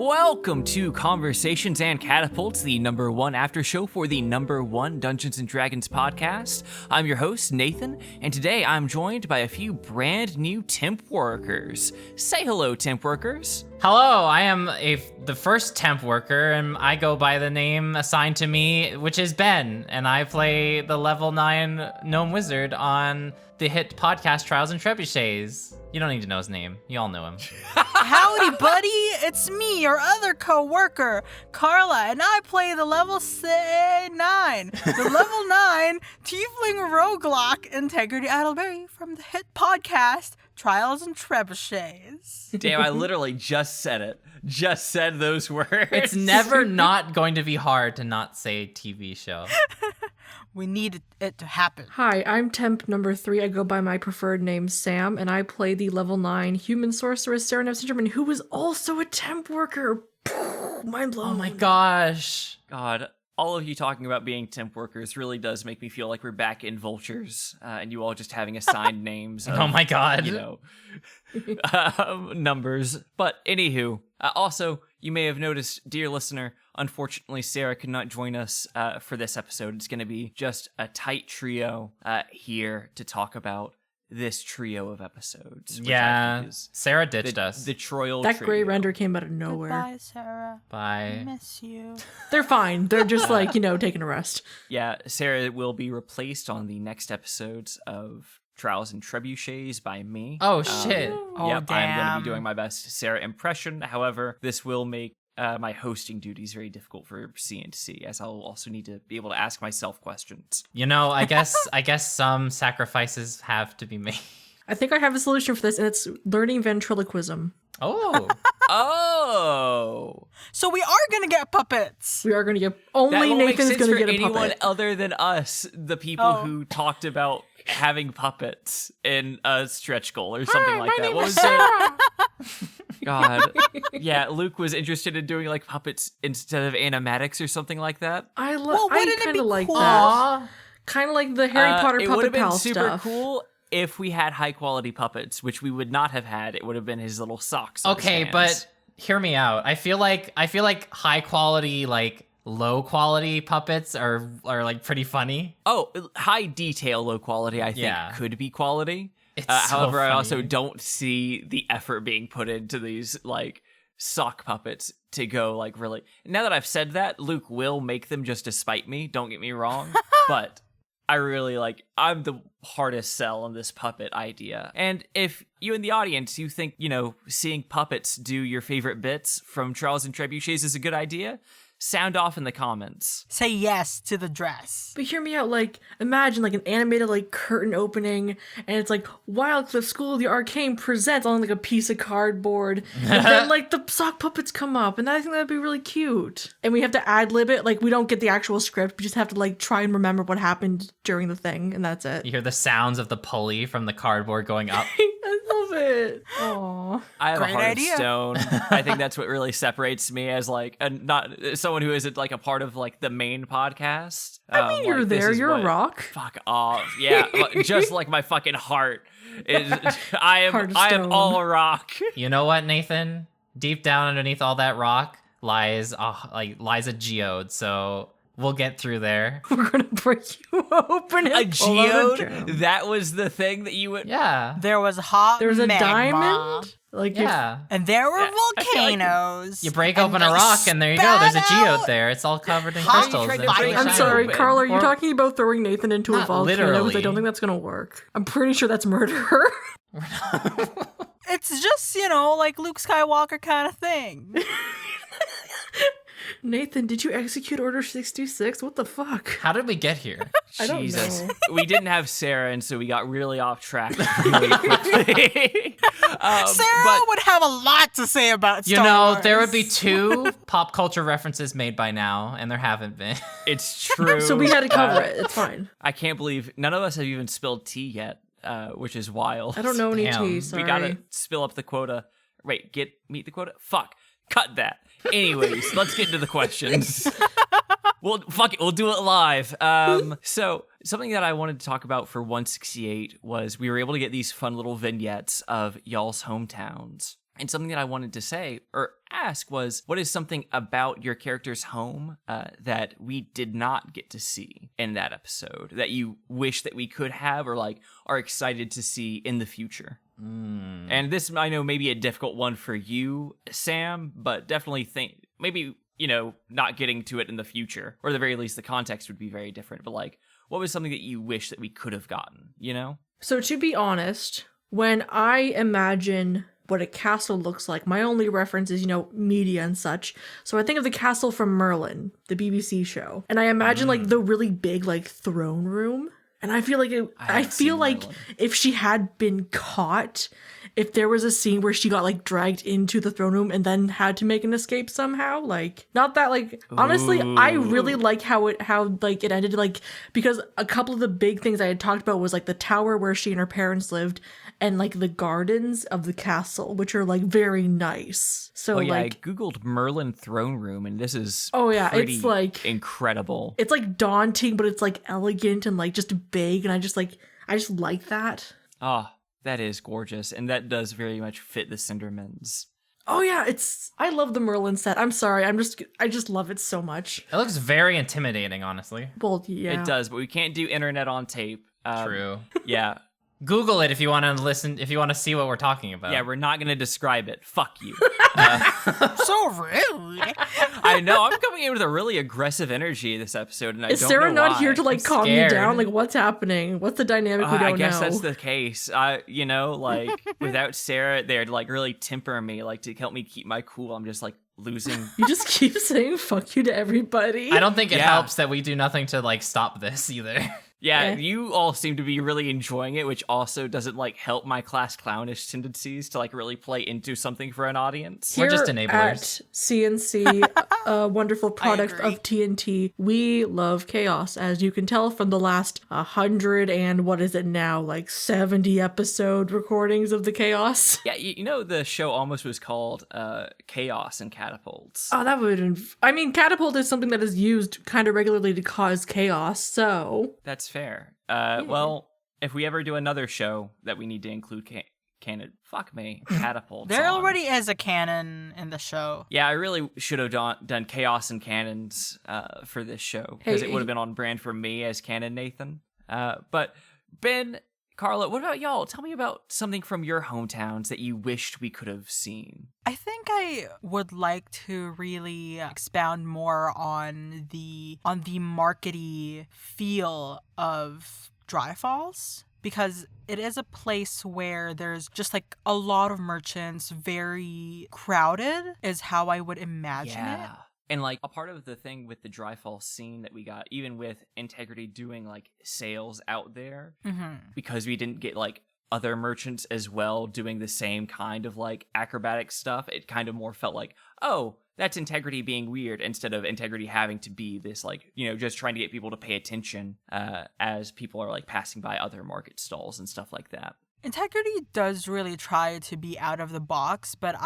Welcome to Conversations and Catapults, the #1 after show for the #1 Dungeons & Dragons podcast. I'm your host, Nathan, and today I'm joined by a few brand new temp workers. Say hello, temp workers. Hello, I am the first temp worker, and I go by the name assigned to me, which is Ben, and I play the level 9 gnome wizard on the hit podcast Trials and Trebuchets. You don't need to know his name. You all know him. Howdy, buddy. It's me, your other co-worker, Carla, and I play the level 9. The level 9 Tiefling Roguelike Integrity Idleberry from the hit podcast Trials and Trebuchets. Damn, I literally just said it. Just said those words. It's never not going to be hard to not say TV show. We need it to happen. Hi, I'm temp number 3. I go by my preferred name, Sam, and I play the level 9 human sorceress, Sarah Singerman, who is also a temp worker. Mind blown. Oh my gosh. God, all of you talking about being temp workers really does make me feel like we're back in Vultures, and you all just having assigned names. Of, Oh my god. You know, numbers. But anywho, also, you may have noticed, dear listener, unfortunately, Sarah could not join us for this episode. It's going to be just a tight trio here to talk about this trio of episodes. Yeah, Sarah ditched us. The Troyal That trio. gray render came out of nowhere. Goodbye, Sarah. Bye. I miss you. They're fine. They're just like, taking a rest. Yeah, Sarah will be replaced on the next episodes of Trials and Trebuchets by me. Oh, shit. Oh, Yep, I'm going to damn. be doing my best Sarah impression. However, this will make my hosting duties very difficult for CNC, as I'll also need to be able to ask myself questions. You know, I guess some sacrifices have to be made. I think I have a solution for this, and it's learning ventriloquism. Oh. Oh! So we are going to get puppets. We are going to get... That Only won't make Nathan's sense going to for get a anyone puppet. other than us, the people Oh. who talked about having puppets in a stretch goal or something like that. What was Sarah. God. Yeah, Luke was interested in doing like puppets instead of animatics or something like that. Well, I wouldn't it kind be of like cool? that. Aw. Kind of like the Harry Potter It would Puppet have been Pal super stuff. cool if we had high quality puppets, which we would not have had. It would have been his little socks. on his Okay, hands. but hear me out. I feel like high quality, like low quality puppets are like pretty funny. oh, high detail, low quality. I think Yeah. could be quality. It's so However, I funny. also don't see the effort being put into these like sock puppets to go like really. Now that I've said that, Luke will make them just to spite me. Don't get me wrong, but I really I'm the hardest sell on this puppet idea. And if you in the audience, you think, seeing puppets do your favorite bits from Trials and Trebuchets is a good idea, sound off in the comments. Say yes to the dress. But hear me out, imagine an animated curtain opening, and it's Wildcliff School of the Arcane presents on a piece of cardboard, and then the sock puppets come up, and I think that'd be really cute. And we have to ad-lib it, we don't get the actual script, we just have to try and remember what happened during the thing, and that's it. You hear the sounds of the pulley from the cardboard going up. I love it. Aww. I have Great a heart idea. of stone. I think that's what really separates me as not someone who isn't a part of the main podcast. I mean, you're this there, is you're what- a rock. Fuck off. Yeah, just like my fucking heart. I Heart of am stone. all rock. You know what, Nathan? Deep down underneath all that rock lies a geode, so we'll get through there. We're gonna break you open and A pull out a geode? gem. That was the thing that you would... Yeah. There was hot There's a magma, diamond? Yeah. and there were Yeah, I feel like volcanoes. You break and open a they rock and there you go. There's a spat geode out- there. It's all covered in How you crystals. tried to It's break really it I'm Shiny. sorry, open. Carl, are you Or- talking about throwing Nathan into a Not volcano? Because I literally. don't think that's gonna work. I'm pretty sure that's murder. It's just, Luke Skywalker kind of thing. Nathan, did you execute Order 66? What the fuck? How did we get here? I don't Jesus. know. We didn't have Sarah, and so we got really off track really quickly. Sarah but would have a lot to say about You Star know, Wars. there would be 2 pop culture references made by now, and there haven't been. it's true. So we had to cover it. It's fine. I can't believe none of us have even spilled tea yet, which is wild. I don't know any Damn. tea, We sorry. We gotta spill up the quota. Wait, meet the quota? Fuck. Cut that. Anyways, let's get into the questions. Well, fuck it. We'll do it live. So something that I wanted to talk about for 168 was we were able to get these fun little vignettes of y'all's hometowns. And something that I wanted to say or ask was, what is something about your character's home that we did not get to see in that episode that you wish that we could have or like are excited to see in the future? And this, I know, may be a difficult one for you, Sam, but definitely think maybe, you know, not getting to it in the future, or at the very least, the context would be very different. But like, what was something that you wish that we could have gotten, you know? So to be honest, when I imagine what a castle looks like, my only reference is, you know, media and such. So I think of the castle from Merlin, the BBC show. And I imagine like the really big like throne room. And I feel like I feel like Merlin. if she had been caught, if there was a scene where she got like dragged into the throne room and then had to make an escape somehow, like not that like honestly, I really like how it ended, like because a couple of the big things I had talked about was like the tower where she and her parents lived and like the gardens of the castle, which are like very nice. So I like googled Merlin throne room, and this is it's like incredible. it's like daunting, but it's like elegant and like just big, and I just like that. Ah, that is gorgeous, and that does very much fit the Cindermans. Oh yeah, I love the Merlin set. I'm sorry, I just love it so much. It looks very intimidating, honestly. Well, yeah. It does, but we can't do internet on tape. True. Yeah. Google it if you want to listen, if you want to see what we're talking about. Yeah, we're not going to describe it. Fuck you. So rude. I know, I'm coming in with a really aggressive energy this episode, and I Is don't Sarah know not why. here to like I'm calm you scared. down? Like, what's happening? What's the dynamic we don't I guess know? that's the case. You know, like, without Sarah there to like really temper me, like to help me keep my cool, I'm just like losing. You just keep saying "fuck you" to everybody. I don't think it Yeah. helps that we do nothing to like stop this either. Yeah, Eh. you all seem to be really enjoying it, which also doesn't like help my class clownish tendencies to like really play into something for an audience. We're just Here enablers. At CNC, a wonderful product agree. of TNT, we love chaos, as you can tell from the last 100 and what is it now, like 70 episode recordings of the chaos. Yeah, you know the show almost was called Chaos and Catapults. Oh, that would. I mean, catapult is something that is used kind of regularly to cause chaos, so. That's fair. Well, if we ever do another show that we need to include canon, fuck me, catapults. There on. already is a canon in the show. Yeah, I really should have done chaos and cannons for this show because Hey, it would have been on brand for me as Canon Nathan. But Ben, Carla, what about y'all? Tell me about something from your hometowns that you wished we could have seen. I think I would like to really expound more on the markety feel of Dry Falls, because it is a place where there's just like a lot of merchants, very crowded is how I would imagine it. And like a part of the thing with the Dry Falls scene that we got, even with Integrity doing like sales out there, because we didn't get like other merchants as well doing the same kind of like acrobatic stuff, it kind of more felt like, oh, that's Integrity being weird instead of Integrity having to be this like, you know, just trying to get people to pay attention as people are like passing by other market stalls and stuff like that. Integrity does really try to be out of the box, but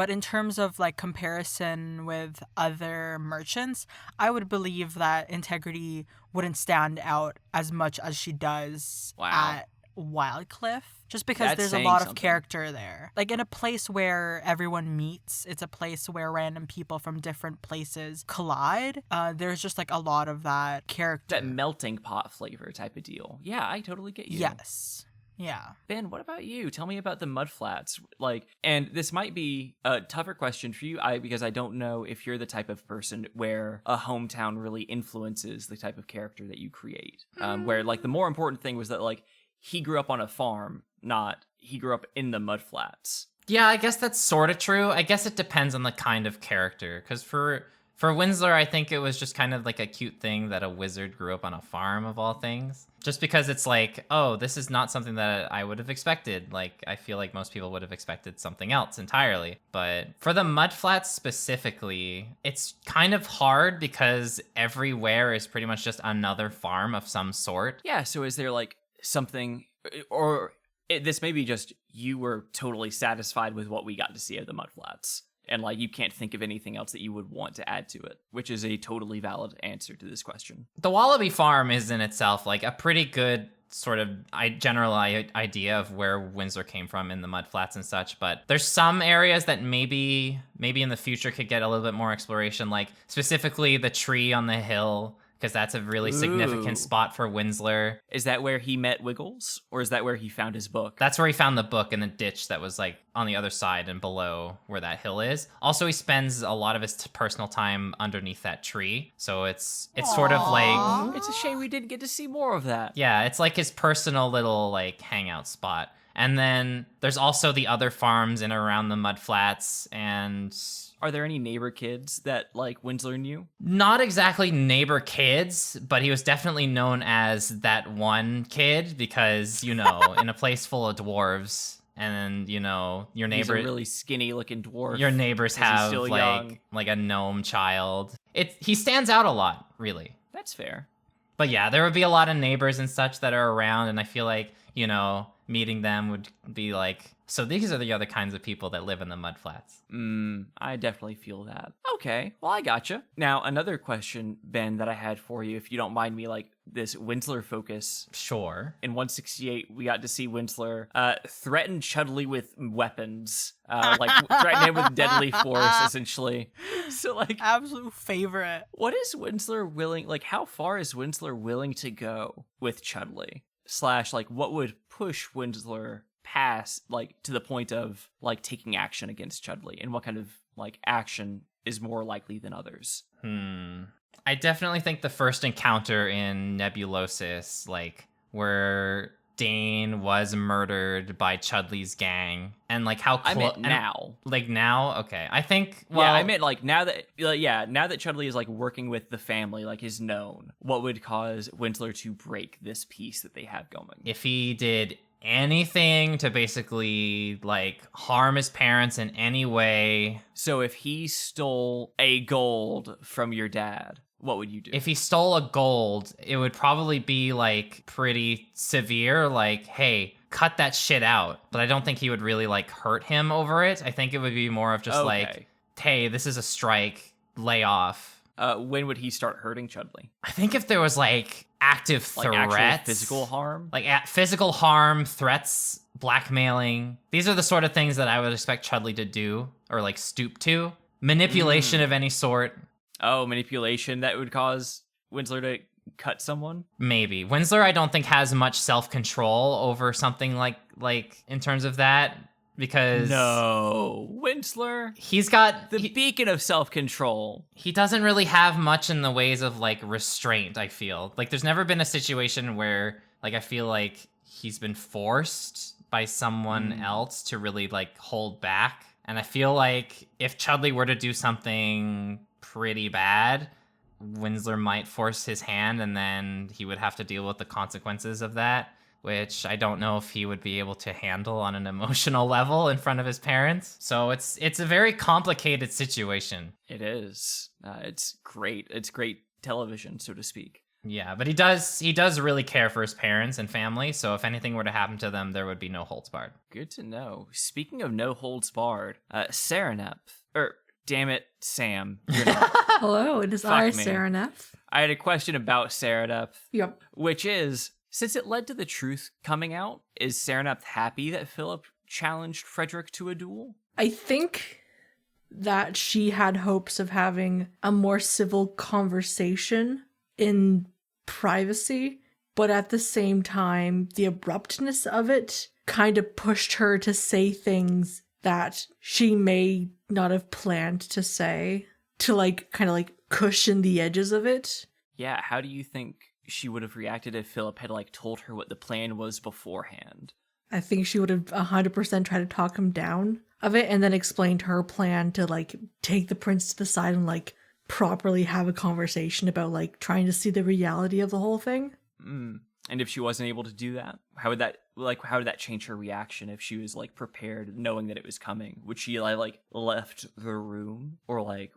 in terms of like comparison with other merchants, I would believe that Integrity wouldn't stand out as much as she does at Wildcliff, just because That's there's a saying lot of something. character there. Like in a place where everyone meets, it's a place where random people from different places collide. There's just like a lot of that character. That melting pot flavor type of deal. Yeah, I totally get you. Yes. Yeah. Ben, what about you? Tell me about the mudflats. Like, and this might be a tougher question for you, because I don't know if you're the type of person where a hometown really influences the type of character that you create. Where like the more important thing was that like he grew up on a farm, not he grew up in the mudflats. Yeah, I guess that's sort of true. I guess it depends on the kind of character. Because for Winslow, I think it was just kind of like a cute thing that a wizard grew up on a farm of all things. Just because it's like, oh, this is not something that I would have expected. Like, I feel like most people would have expected something else entirely. But for the mudflats specifically, it's kind of hard because everywhere is pretty much just another farm of some sort. Yeah, so is there like something, or this may be just you were totally satisfied with what we got to see of the mudflats, and like you can't think of anything else that you would want to add to it, which is a totally valid answer to this question. The Wallaby Farm is in itself like a pretty good sort of general idea of where Windsor came from in the mudflats and such, but there's some areas that maybe in the future could get a little bit more exploration, like specifically the tree on the hill, because that's a really significant spot for Winsler. Is that where he met Wiggles, or is that where he found his book? That's where he found the book in the ditch that was like on the other side and below where that hill is. Also, he spends a lot of his personal time underneath that tree, so it's sort of like, it's a shame we didn't get to see more of that. yeah, it's like his personal little like hangout spot. And then there's also the other farms in and around the mudflats. And are there any neighbor kids that like Winsler knew? not exactly neighbor kids, but he was definitely known as that one kid because, you know, in a place full of dwarves, and you know, your neighbor, He's a really skinny looking dwarf. your neighbors 'cause he's have still young. like a gnome child. He stands out a lot, really. That's fair. But yeah, there would be a lot of neighbors and such that are around, and I feel like, you know, meeting them would be like, so these are the other kinds of people that live in the mudflats. I definitely feel that. Okay, well, I gotcha. Now, another question, Ben, that I had for you, if you don't mind me, like, this Winsler focus. Sure. In 168, we got to see Winsler threaten Chudley with weapons, like threaten him with deadly force, essentially. So, like, Absolute favorite. what is Winsler willing, like, how far is Winsler willing to go with Chudley? / like, what would push Winsler past, like, to the point of, like, taking action against Chudley? And what kind of, like, action is more likely than others? I definitely think the first encounter in Nebulosis, like, where Dane was murdered by Chudley's gang, and like how I meant now. Like now? Okay. I think, well, Yeah, I meant like now that now that Chudley is like working with the family, like is known, what would cause Winsler to break this peace that they have going? if he did anything to basically like harm his parents in any way. So if he stole a gold from your dad, what would you do? If he stole a gold, it would probably be like pretty severe, like, hey, cut that shit out. But I don't think he would really like hurt him over it. I think it would be more of just like, hey, this is a strike, lay off. When would he start hurting Chudley? I think if there was like active Like threats, actual physical harm? like physical harm, threats, blackmailing. These are the sort of things that I would expect Chudley to do or like stoop to. Manipulation of any sort. Oh, manipulation that would cause Winsler to cut someone? Maybe. Winsler, I don't think, has much self-control over something like in terms of that, because No. Winsler, he's got the beacon of self-control. he doesn't really have much in the ways of like restraint, I feel. Like there's never been a situation where like I feel like he's been forced by someone else to really like hold back. And I feel like if Chudley were to do something pretty bad, Winsler might force his hand, and then he would have to deal with the consequences of that, which I don't know if he would be able to handle on an emotional level in front of his parents. So it's a very complicated situation. It is. It's great. It's great television, so to speak. Yeah, but he does really care for his parents and family, so if anything were to happen to them, there would be no holds barred. Good to know. Speaking of no holds barred, Saranep, damn it, Sam. You're not. Hello, it is Fuck I, me. Saranef. I had a question about Saranep, Yep. which is, since it led to the truth coming out, is Saranep happy that Philip challenged Frederick to a duel? I think that she had hopes of having a more civil conversation in privacy, but at the same time, the abruptness of it kind of pushed her to say things that she may not have planned to say, to like kind of like cushion the edges of it. Yeah, how do you think she would have reacted if Philip had like told her what the plan was beforehand? I think she would have 100% tried to talk him down of it and then explained her plan to like take the prince to the side and like properly have a conversation about like trying to see the reality of the whole thing. And if she wasn't able to do that, how would that change her reaction if she was like prepared, knowing that it was coming? Would she like left the room, or like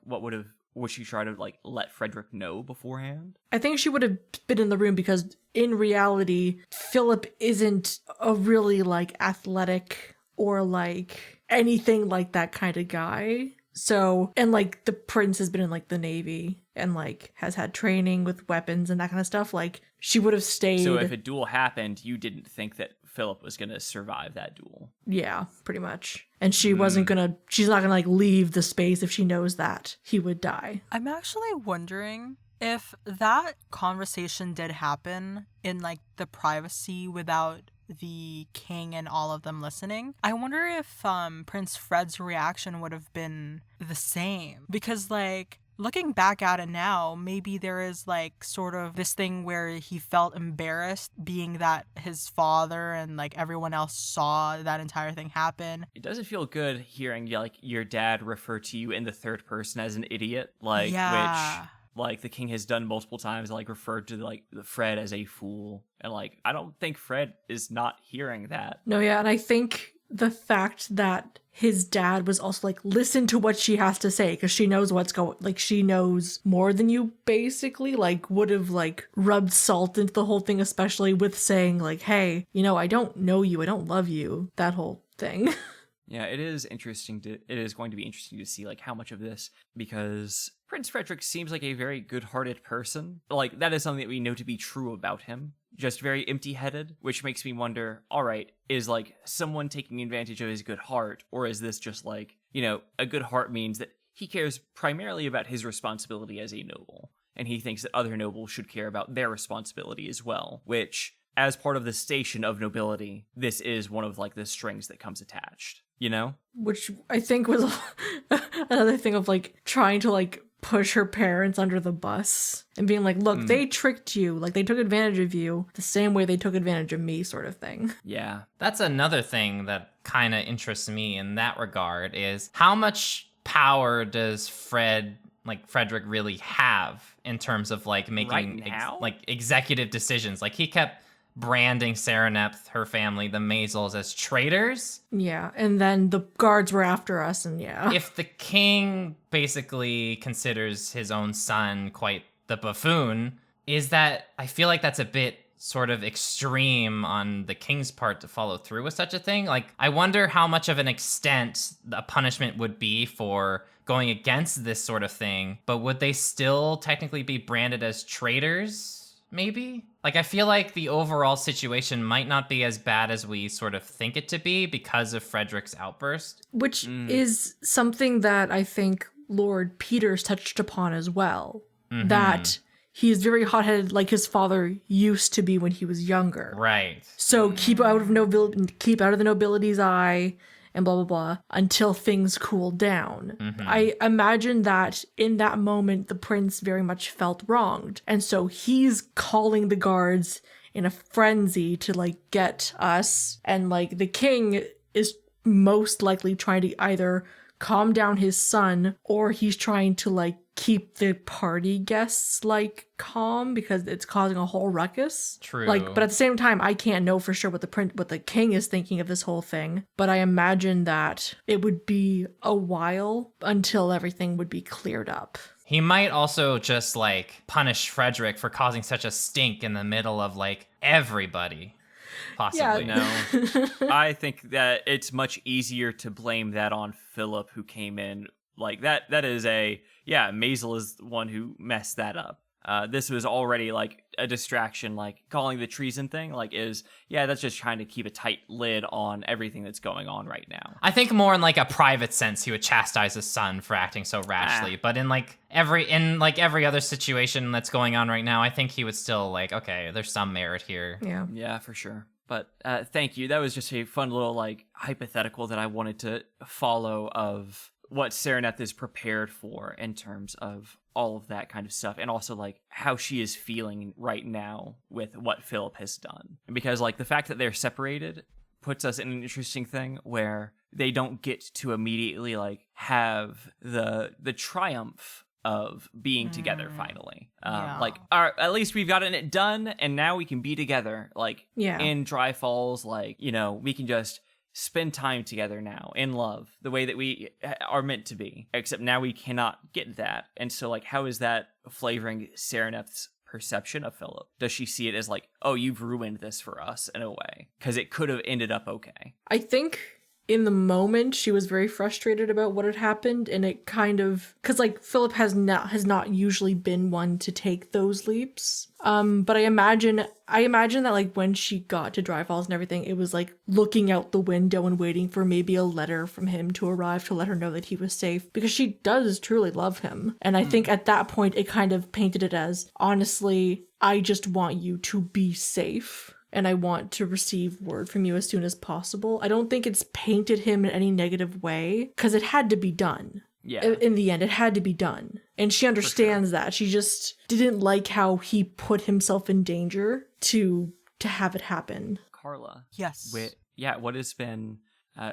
would she try to like let Frederick know beforehand? I think she would have been in the room because in reality, Philip isn't a really like athletic or like anything like that kind of guy. So, and like the prince has been in like the Navy and like has had training with weapons and that kind of stuff. Like she would have stayed. So if a duel happened, you didn't think that Philip was going to survive that duel. Yeah, pretty much. And she's not gonna like leave the space if she knows that he would die. I'm actually wondering if that conversation did happen in like the privacy without the king and all of them listening. I wonder if Prince Fred's reaction would have been the same, because like looking back at it now, maybe there is like sort of this thing where he felt embarrassed being that his father and like everyone else saw that entire thing happen. It doesn't feel good hearing like your dad refer to you in the third person as an idiot, like Yeah. which like the king has done multiple times, like referred to like Fred as a fool, and like I don't think Fred is not hearing that. No, yeah, and I think the fact that his dad was also like, listen to what she has to say, because she knows what's going, like she knows more than you basically, like would have like rubbed salt into the whole thing, especially with saying like, hey, you know, I don't know you, I don't love you, that whole thing. Yeah, it is going to be interesting to see like how much of this, because Prince Frederick seems like a very good-hearted person. Like that is something that we know to be true about him. Just very empty-headed, which makes me wonder, all right, is like someone taking advantage of his good heart, or is this just like, you know, a good heart means that he cares primarily about his responsibility as a noble, and he thinks that other nobles should care about their responsibility as well, which as part of the station of nobility, this is one of like the strings that comes attached, you know? Which I think was another thing of like trying to like push her parents under the bus and being like, look, they tricked you, like they took advantage of you the same way they took advantage of me, sort of thing. Yeah. That's another thing that kind of interests me in that regard, is how much power does Frederick really have in terms of like making Right now? like executive decisions? Like he kept branding Sereneth, her family, the Maisels, as traitors. Yeah, and then the guards were after us, and yeah. If the king basically considers his own son quite the buffoon, is that, I feel like that's a bit sort of extreme on the king's part to follow through with such a thing. Like, I wonder how much of an extent a punishment would be for going against this sort of thing, but would they still technically be branded as traitors? Maybe? Like, I feel like the overall situation might not be as bad as we sort of think it to be because of Frederick's outburst. Which is something that I think Lord Peters touched upon as well. Mm-hmm. That he's very hot-headed like his father used to be when he was younger. Right. So keep out of the nobility's eye, and blah, blah, blah, until things cool down. Mm-hmm. I imagine that in that moment, the prince very much felt wronged. And so he's calling the guards in a frenzy to, like, get us. And, like, the king is most likely trying to either calm down his son, or he's trying to, like, keep the party guests, like, calm because it's causing a whole ruckus. True. Like, but at the same time, I can't know for sure what the king is thinking of this whole thing. But I imagine that it would be a while until everything would be cleared up. He might also just, like, punish Frederick for causing such a stink in the middle of, like, everybody. Possibly. Yeah. No. I think that it's much easier to blame that on Philip, who came in like that is Maisel is the one who messed that up. This was already like a distraction, like calling the treason thing, like that's just trying to keep a tight lid on everything that's going on right now. I think more in like a private sense, he would chastise his son for acting so rashly. But in every other situation that's going on right now, I think he would still like, okay, there's some merit here. Yeah. Yeah, for sure. But thank you. That was just a fun little like hypothetical that I wanted to follow of what Sereneth is prepared for in terms of all of that kind of stuff, and also like how she is feeling right now with what Philip has done. And because like the fact that they're separated puts us in an interesting thing where they don't get to immediately like have the triumph of being together finally. Like at least we've gotten it done, and now we can be together like in Dry Falls. Like, you know, we can just spend time together now in love the way that we are meant to be, except now we cannot get that. And so like, how is that flavoring Sereneth's perception of Philip? Does she see it as like, oh, you've ruined this for us in a way, because it could have ended up okay? I think in the moment she was very frustrated about what had happened, and it kind of, because like Philip has not usually been one to take those leaps. But I imagine that like when she got to Dry Falls and everything, it was like looking out the window and waiting for maybe a letter from him to arrive to let her know that he was safe, because she does truly love him. And I think at that point it kind of painted it as, honestly, I just want you to be safe, and I want to receive word from you as soon as possible. I don't think it's painted him in any negative way, because it had to be done. Yeah. In the end, it had to be done. And she understands that. She just didn't like how he put himself in danger to have it happen. Carla. Yes. What has been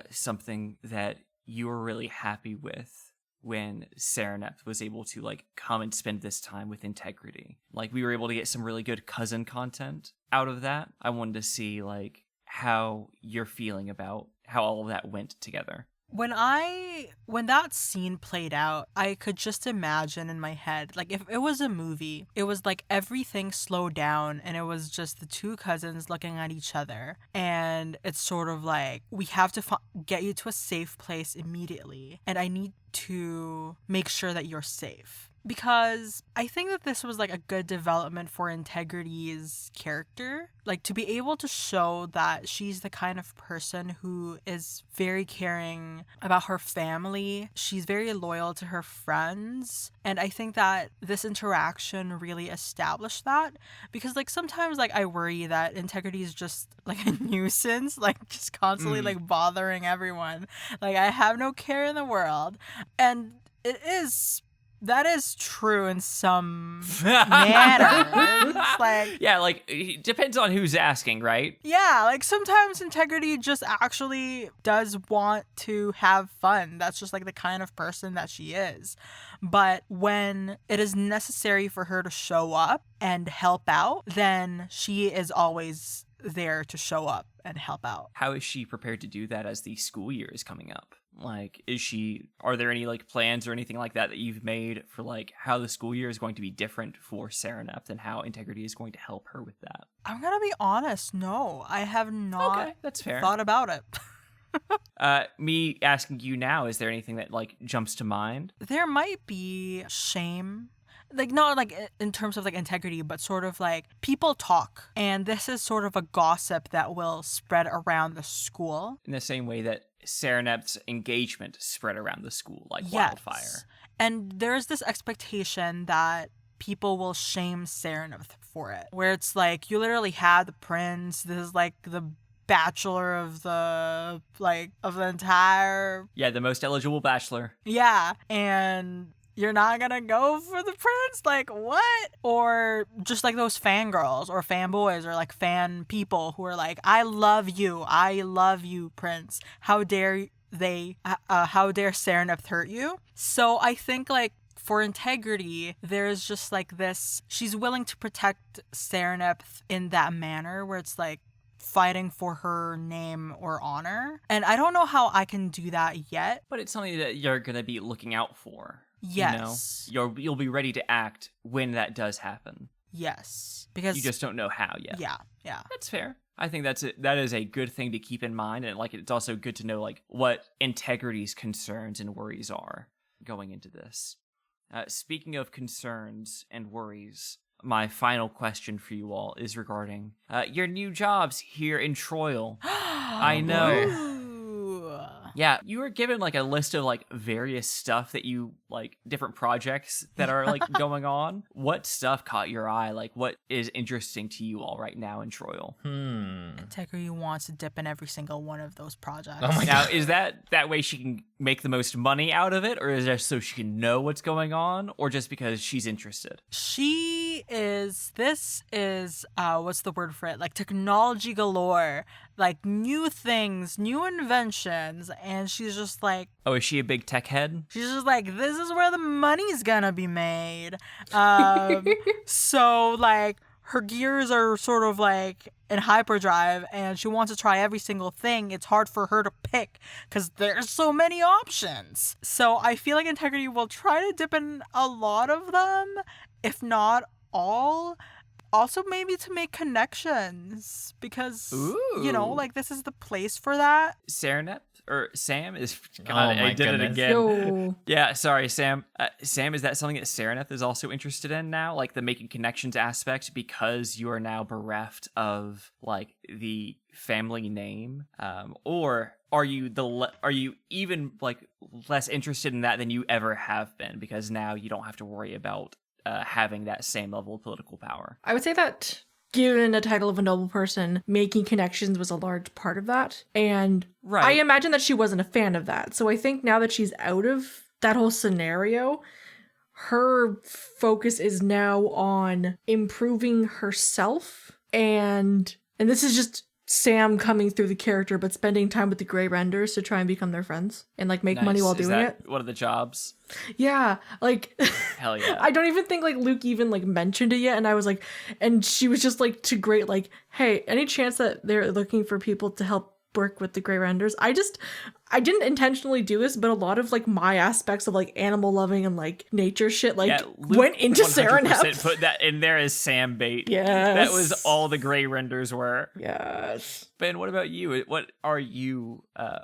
something that you were really happy with when Serenep was able to like come and spend this time with Integrity? Like, we were able to get some really good cousin content out of that. I wanted to see like how you're feeling about how all of that went together. When that scene played out, I could just imagine in my head, like if it was a movie, it was like everything slowed down and it was just the two cousins looking at each other. And it's sort of like, we have to get you to a safe place immediately. And I need to make sure that you're safe. Because I think that this was like a good development for Integrity's character. Like, to be able to show that she's the kind of person who is very caring about her family. She's very loyal to her friends. And I think that this interaction really established that. Because like sometimes like I worry that Integrity is just like a nuisance, like just constantly like bothering everyone. Like, I have no care in the world. And that is true in some manner. It's like, yeah, like it depends on who's asking, right? Yeah, like sometimes Integrity just actually does want to have fun. That's just like the kind of person that she is. But when it is necessary for her to show up and help out, then she is always there to show up and help out. How is she prepared to do that as the school year is coming up? Like, are there any like plans or anything like that you've made for like how the school year is going to be different for Serenep and how Integrity is going to help her with that? I'm gonna be honest, no, I have not. Okay, that's fair. Thought about it. Me asking you now, is there anything that like jumps to mind? There might be shame. Like, not like in terms of like Integrity, but sort of like people talk. And this is sort of a gossip that will spread around the school. In the same way that Serenep's engagement spread around the school like wildfire. And there's this expectation that people will shame Serenep for it. Where it's like, you literally had the prince. This is like the bachelor of the entire... Yeah, the most eligible bachelor. Yeah, and... you're not gonna go for the prince? Like, what? Or just like those fangirls or fanboys or like fan people who are like, I love you, prince. How dare Serenep hurt you? So I think like for Integrity, there's just like this, she's willing to protect Serenep in that manner where it's like fighting for her name or honor. And I don't know how I can do that yet. But it's something that you're gonna be looking out for. Yes. You know? You'll be ready to act when that does happen. Yes. Because you just don't know how yet. Yeah. That's fair. I think that is a good thing to keep in mind, and like it's also good to know like what Integrity's concerns and worries are going into this. Speaking of concerns and worries, my final question for you all is regarding your new jobs here in Troyal. I know. Ooh. Yeah, you were given like a list of like various stuff that you like, different projects that are like going on. What stuff caught your eye? Like, what is interesting to you all right now in Troyal? Integrity wants to dip in every single one of those projects. Oh my Now, God. is that way she can make the most money out of it, or is that so she can know what's going on, or just because she's interested? This is what's the word for it? Like technology galore, like new things, new inventions, and she's just like, Oh, is she a big tech head? she's just like, this is where the money's gonna be made. So like her gears are sort of like in hyperdrive, and she wants to try every single thing. It's hard for her to pick because there's so many options. So I feel like Integrity will try to dip in a lot of them, if not all. Also maybe to make connections because, you know, Ooh. like this is the place for that. Serenep, or Sam is. God, Oh my I did goodness. it again. Yo. Yeah, sorry, Sam. Sam, is that something that Sereneth is also interested in now, like the making connections aspect, because you are now bereft of like the family name, or are you are you even like less interested in that than you ever have been, because now you don't have to worry about having that same level of political power? I would say that given a title of a noble person, making connections was a large part of that. And Right. I imagine that she wasn't a fan of that. So I think now that she's out of that whole scenario, her focus is now on improving herself. And this is just Sam coming through the character, but spending time with the Grey Renders to try and become their friends and like make money Nice. while Is doing that it. one of the jobs? Yeah, like Hell yeah. I don't even think like Luke even like mentioned it yet, and I was like, and she was just like to great like, hey, any chance that they're looking for people to help work with the Grey Renders? I didn't intentionally do this, but a lot of like my aspects of like animal loving and like nature shit like Luke went into 100% Sereneth. put that in there as Sam bait. Yes. That was all the Grey Renders were. Yes. Ben, what about you? What are you,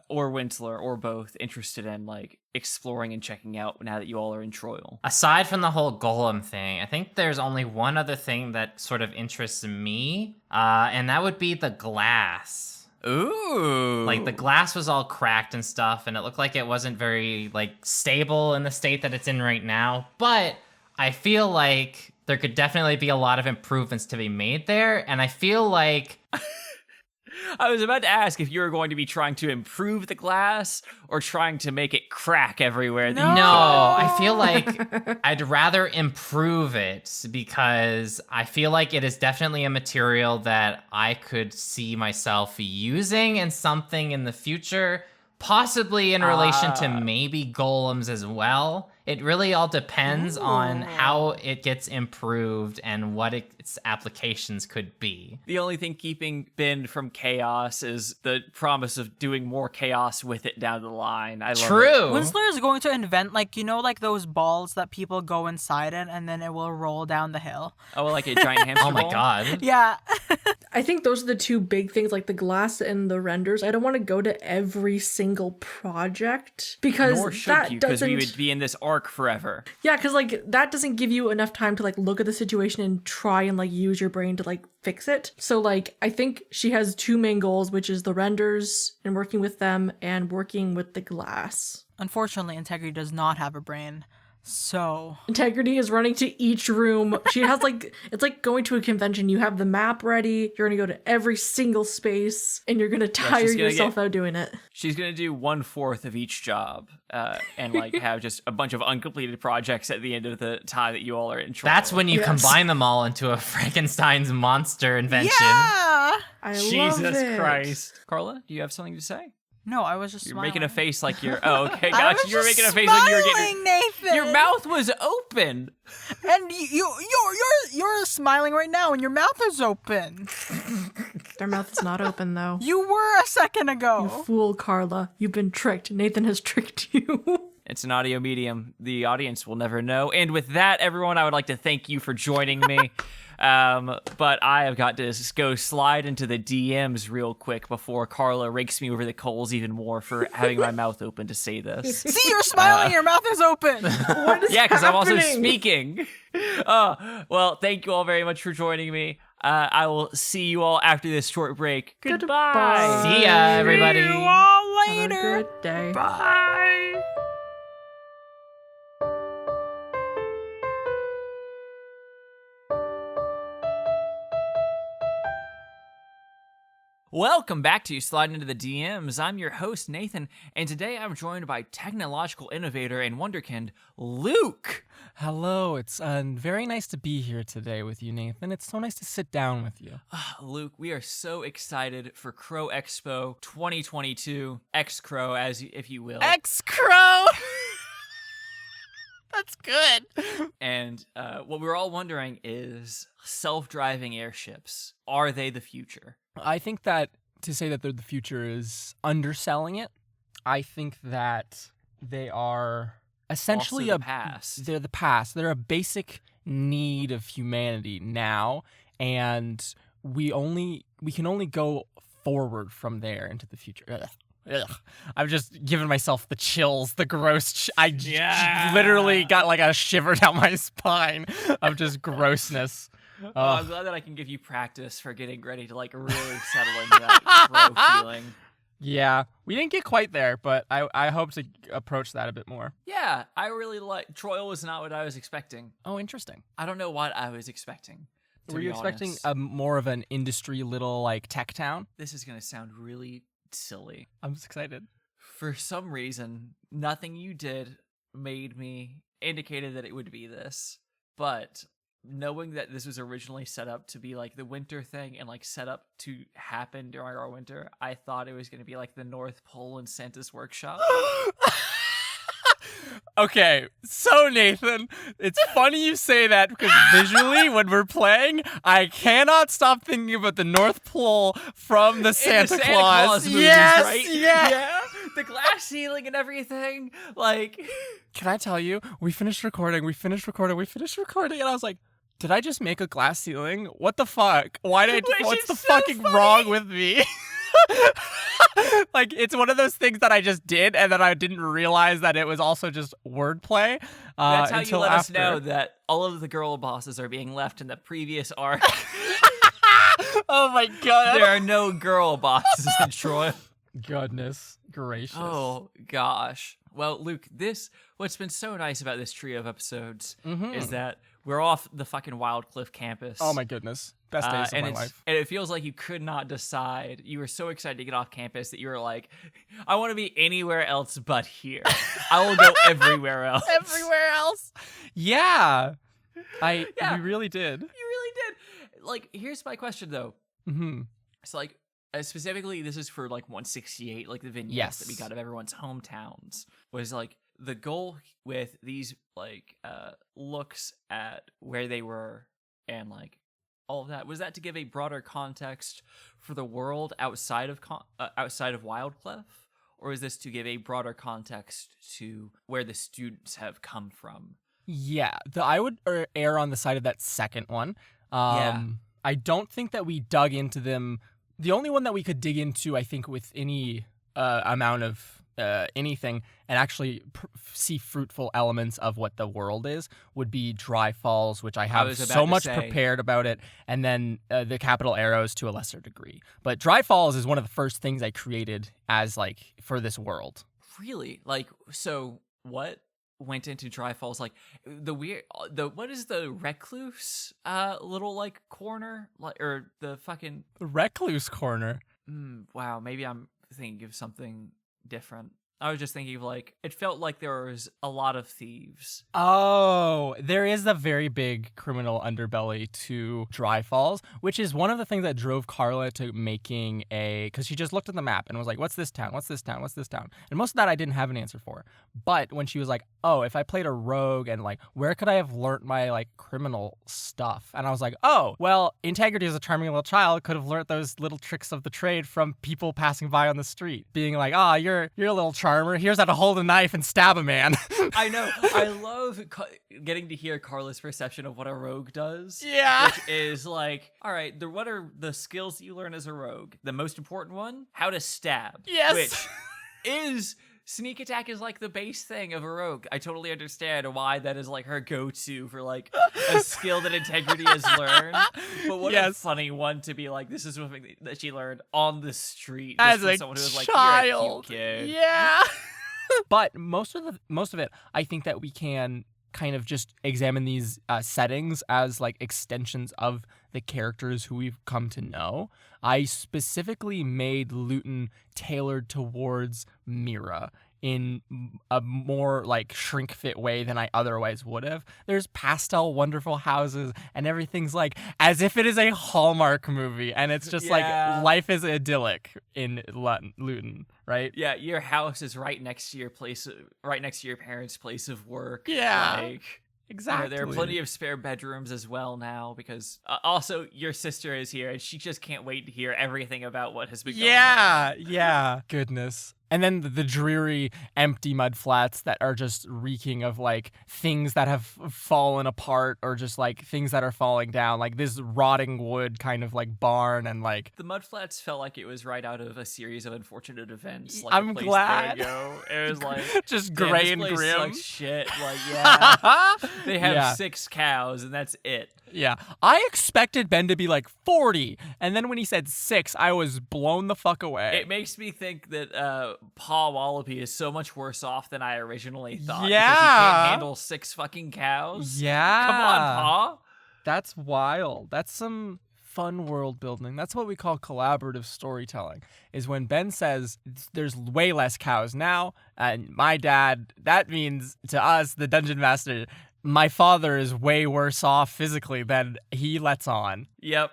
or Winsler, or both, interested in, like, exploring and checking out now that you all are in Troil? Aside from the whole golem thing, I think there's only one other thing that sort of interests me, and that would be the glass. Ooh. Like, the glass was all cracked and stuff, and it looked like it wasn't very, like, stable in the state that it's in right now. But I feel like there could definitely be a lot of improvements to be made there, and I feel like... I was about to ask if you were going to be trying to improve the glass or trying to make it crack everywhere. No. No, I feel like I'd rather improve it because I feel like it is definitely a material that I could see myself using in something in the future, possibly in relation to maybe golems as well. It really all depends on how it gets improved and what its applications could be. The only thing keeping Ben from chaos is the promise of doing more chaos with it down the line. I love it. True. Winsler is going to invent, like, you know, like those balls that people go inside in and then it will roll down the hill. Oh, like a giant hamster Oh my ball? god. Yeah. I think those are the two big things, like the glass and the renders. I don't want to go to every single project because Nor should that you, because doesn't. we would be in this arc forever. Yeah, because like that doesn't give you enough time to like look at the situation and try and like use your brain to like fix it. So like I think she has two main goals, which is the renders and working with them and working with the glass. Unfortunately, Integrity does not have a brain. So Integrity is running to each room. She has like, it's like going to a convention. You have the map ready. You're going to go to every single space and you're going to tire she's gonna yourself out doing it. She's going to do 1/4 of each job and like have just a bunch of uncompleted projects at the end of the time that you all are in trouble. That's when you Yes. combine them all into a Frankenstein's monster invention. yeah. I love Jesus it. Christ. Carla, do you have something to say? No, I was just You're smiling. making a face like you're... Oh, okay, I gotcha. was You were just making a face like you were getting... smiling, Nathan. Your mouth was open. And you're smiling right now, and your mouth is open. Their mouth is not open though. You were a second You ago. fool, Carla. You've been tricked. Nathan has tricked you. It's an audio medium. The audience will never know. And with that, everyone, I would like to thank you for joining me. But I have got to go slide into the DMs real quick before Carla rakes me over the coals even more for having my mouth open to say this. See, you're smiling. Your mouth is open. What is Yeah, because I'm also happening? speaking. Well, thank you all very much for joining me. I will see you all after this short break. Goodbye. See ya, everybody. See you all Have a later. good day. Bye. Welcome back to Slide Into the DMs. I'm your host, Nathan, and today I'm joined by technological innovator and wonderkind, Luke. Hello, it's very nice to be here today with you, Nathan. It's so nice to sit down with you. Luke, we are so excited for Crow Expo 2022, X-Crow, if you will. X-Crow. That's good. And what we're all wondering is self-driving airships. Are they the future? I think that to say that they're the future is underselling it. I think that they are essentially Also the past. They're the past. They're a basic need of humanity now, and we can only go forward from there into the future. ugh. I'm just giving myself the chills, the gross. Literally got like a shiver down my spine of just grossness. Oh, I'm glad that I can give you practice for getting ready to like really settle into that crow feeling. Yeah, we didn't get quite there, but I hope to approach that a bit more. Yeah, I really like Troil was not what I was expecting. Oh, interesting. I don't know what I was expecting. Were you expecting honest. more of an industry little like tech town? This is gonna sound really silly. I'm just excited. For some reason, nothing you did made me indicated that it would be this. But knowing that this was originally set up to be like the winter thing and like set up to happen during our winter, I thought it was going to be like the North Pole and Santa's workshop. Okay, so Nathan, it's funny you say that because visually when we're playing, I cannot stop thinking about the North Pole from the Santa Claus movies, yes, right? Yeah. The glass ceiling and everything. Like, can I tell you, we finished recording, and I was like, did I just make a glass ceiling? What the fuck? What's the fucking wrong with me? Like, it's one of those things that I just did, and then I didn't realize that it was also just wordplay. That's how you let after. us know that all of the girl bosses are being left in the previous arc. Oh my god. There are no girl bosses in Troy. Goodness gracious. Oh gosh. Well, Luke, what's been so nice about this trio of episodes is that we're off the fucking Wildcliff campus. Oh my goodness. Best days of my life. And it feels like you could not decide. You were so excited to get off campus that you were like, I want to be anywhere else but here. I will go everywhere else. Everywhere else. Yeah. We really did. You really did. Like, here's my question, though. Mm-hmm. It's like, specifically, this is for like 168, like the vignettes that we got of everyone's hometowns. Was like the goal with these like looks at where they were and like all of that, was that to give a broader context for the world outside of Wildcliff, or is this to give a broader context to where the students have come from? Yeah, I would err on the side of that second one. I don't think that we dug into them. The only one that we could dig into, I think, with any amount of anything and actually see fruitful elements of what the world is would be Dry Falls, which I have so much prepared about it, and then the Capital Arrows to a lesser degree. But Dry Falls is one of the first things I created as like for this world. Really? Like, so what went into Dry Falls? Like what is the recluse little like corner, like, or the fucking recluse corner? Wow, maybe I'm thinking of something different. I was just thinking of like, it felt like there was a lot of thieves. Oh, there is a very big criminal underbelly to Dry Falls, which is one of the things that drove Carla to making because she just looked at the map and was like, what's this town? What's this town? What's this town? And most of that I didn't have an answer for. But when she was like, oh, if I played a rogue and like, where could I have learnt my like criminal stuff? And I was like, oh, well, Integrity as a charming little child could have learnt those little tricks of the trade from people passing by on the street, being like, ah, you're a little charmer. Here's how to hold a knife and stab a man. I know. I love getting to hear Carla's perception of what a rogue does. Yeah. Which is like, all right, what are the skills that you learn as a rogue? The most important one, how to stab. Yes. Which is... Sneak attack is like the base thing of a rogue. I totally understand why that is like her go-to for like a skill that Integrity has learned. But what a funny one to be like, this is something that she learned on the street as a someone who was like, child. You're a cute kid. Yeah. But most of it, I think that we can kind of just examine these settings as like extensions of the characters who we've come to know. I specifically made Luton tailored towards Mira in a more like shrink fit way than I otherwise would have. There's pastel wonderful houses and everything's like as if it is a Hallmark movie, and it's just like life is idyllic in Luton, right? Yeah, your house is right next to your parents' place of work. Yeah. Like, exactly. There are plenty of spare bedrooms as well now because also your sister is here and she just can't wait to hear everything about what has been going on. Yeah. Goodness. And then the dreary, empty mud flats that are just reeking of like things that have fallen apart or just like things that are falling down, like this rotting wood kind of like barn and like. The mudflats felt like it was right out of a series of unfortunate events. Like I'm a place glad. They go. It was like just damn, gray this and place grim. sucks shit. Like yeah, they have Yeah. 6 cows and that's it. Yeah, I expected Ben to be like 40, and then when he said 6, I was blown the fuck away. It makes me think that Paul Wallaby is so much worse off than I originally thought. Yeah. Because he can't handle 6 fucking cows. Yeah. Come on, Pa. That's wild. That's some fun world building. That's what we call collaborative storytelling, is when Ben says there's way less cows now, and my dad, that means to us, the Dungeon Master, my father is way worse off physically than he lets on. Yep.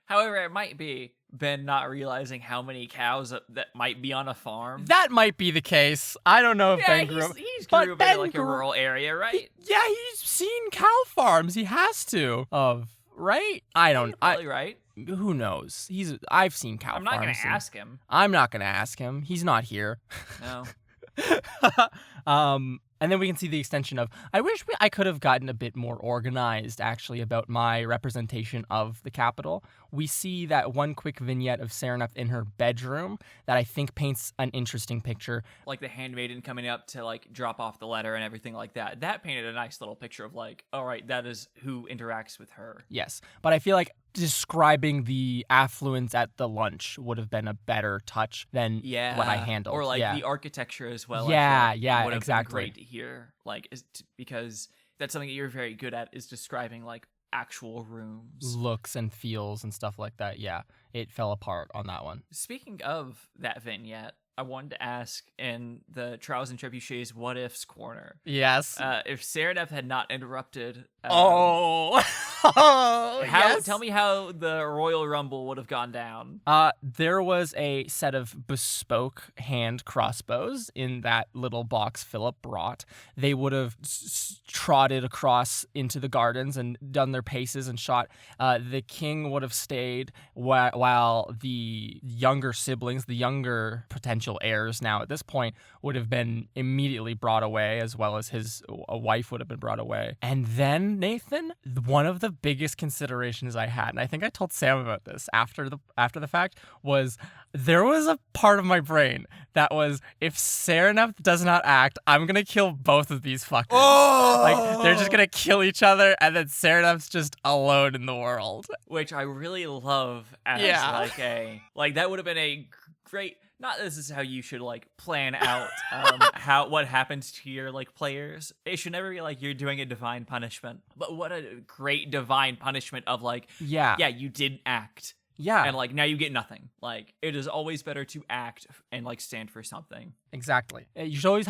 However, it might be Ben not realizing how many cows that might be on a farm. That might be the case. I don't know if Yeah, Ben grew up. he's but grew up Ben in like a grew- rural area, right? Yeah, he's seen cow farms. He has to. Right? I don't. Probably right. Who knows? I've seen cow I'm farms. not going to and- ask him. I'm not gonna ask him. He's not here. No. And then we can see the extension of, I wish I could have gotten a bit more organized, actually, about my representation of the capital. We see that one quick vignette of Sereneth in her bedroom that I think paints an interesting picture. Like the handmaiden coming up to like drop off the letter and everything like that. That painted a nice little picture of like, all right, that is who interacts with her. Yes, but I feel like describing the affluence at the lunch would have been a better touch than Yeah. what I handled. Or like yeah. the architecture as well. Yeah, I feel like yeah, would have exactly. been great to hear. Like, because that's something that you're very good at, is describing like actual rooms. looks and feels and stuff like that. Yeah, it fell apart on that one. Speaking of that vignette, I wanted to ask in the Trials and Trebuchets What Ifs corner, Yes. if Sereneth had not interrupted. Yes. Tell me how the Royal Rumble would have gone down. There was a set of bespoke hand crossbows in that little box Philip brought. They would have trotted across into the gardens and done their paces and shot. The king would have stayed while the younger siblings, the younger potential heirs now at this point, would have been immediately brought away, as well as his wife would have been brought away. And then, Nathan, one of the biggest considerations I had, and I think I told Sam about this after the fact, was there was a part of my brain that was, if Sereneth does not act, I'm gonna kill both of these fuckers. Like, they're just gonna kill each other, and then Sereneth's just alone in the world. Which I really love as like that would have been a great, not this is how you should like plan out what happens to your like players. It should never be like you're doing a divine punishment. But what a great divine punishment of like, Yeah. you didn't act. Yeah. And like now you get nothing. Like it is always better to act and like stand for something. Exactly. You should always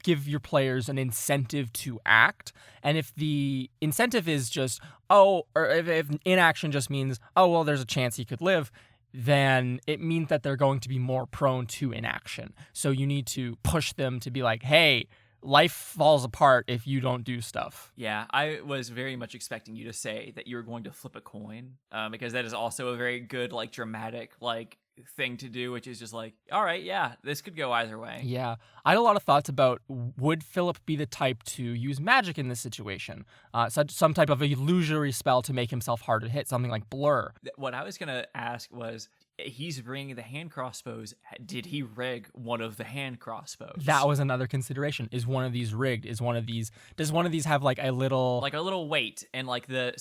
give your players an incentive to act. And if the incentive is just, or if inaction just means, well, there's a chance he could live, then it means that they're going to be more prone to inaction. So you need to push them to be like, hey, life falls apart if you don't do stuff. Yeah, I was very much expecting you to say that you were going to flip a coin, because that is also a very good, like, dramatic, like, thing to do, which is just like, all right, yeah, this could go either way. Yeah. I had a lot of thoughts about, would Philip be the type to use magic in this situation? Some type of illusory spell to make himself hard to hit, something like Blur. What I was going to ask was, he's bringing the hand crossbows. Did he rig one of the hand crossbows? That was another consideration. Is one of these rigged? Does one of these have like a little weight and like the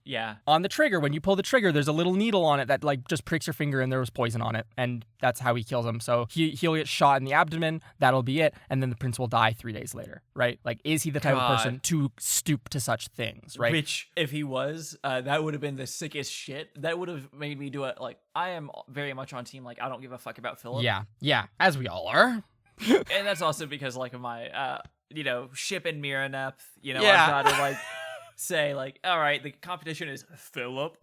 yeah. On the trigger, when you pull the trigger, there's a little needle on it that like just pricks your finger, and there was poison on it, and that's how he kills him. So he'll get shot in the abdomen. That'll be it, and then the prince will die 3 days later. Right? Like, is he the type of person to stoop to such things? Right? Which, if he was, that would have been the sickest shit. That would have made me do it. Like, I am very much on team, like, I don't give a fuck about Philip. Yeah, as we all are. And that's also because, like, of my, ship in Miranep, Yeah. I've got to, like, say, like, all right, the competition is Philip.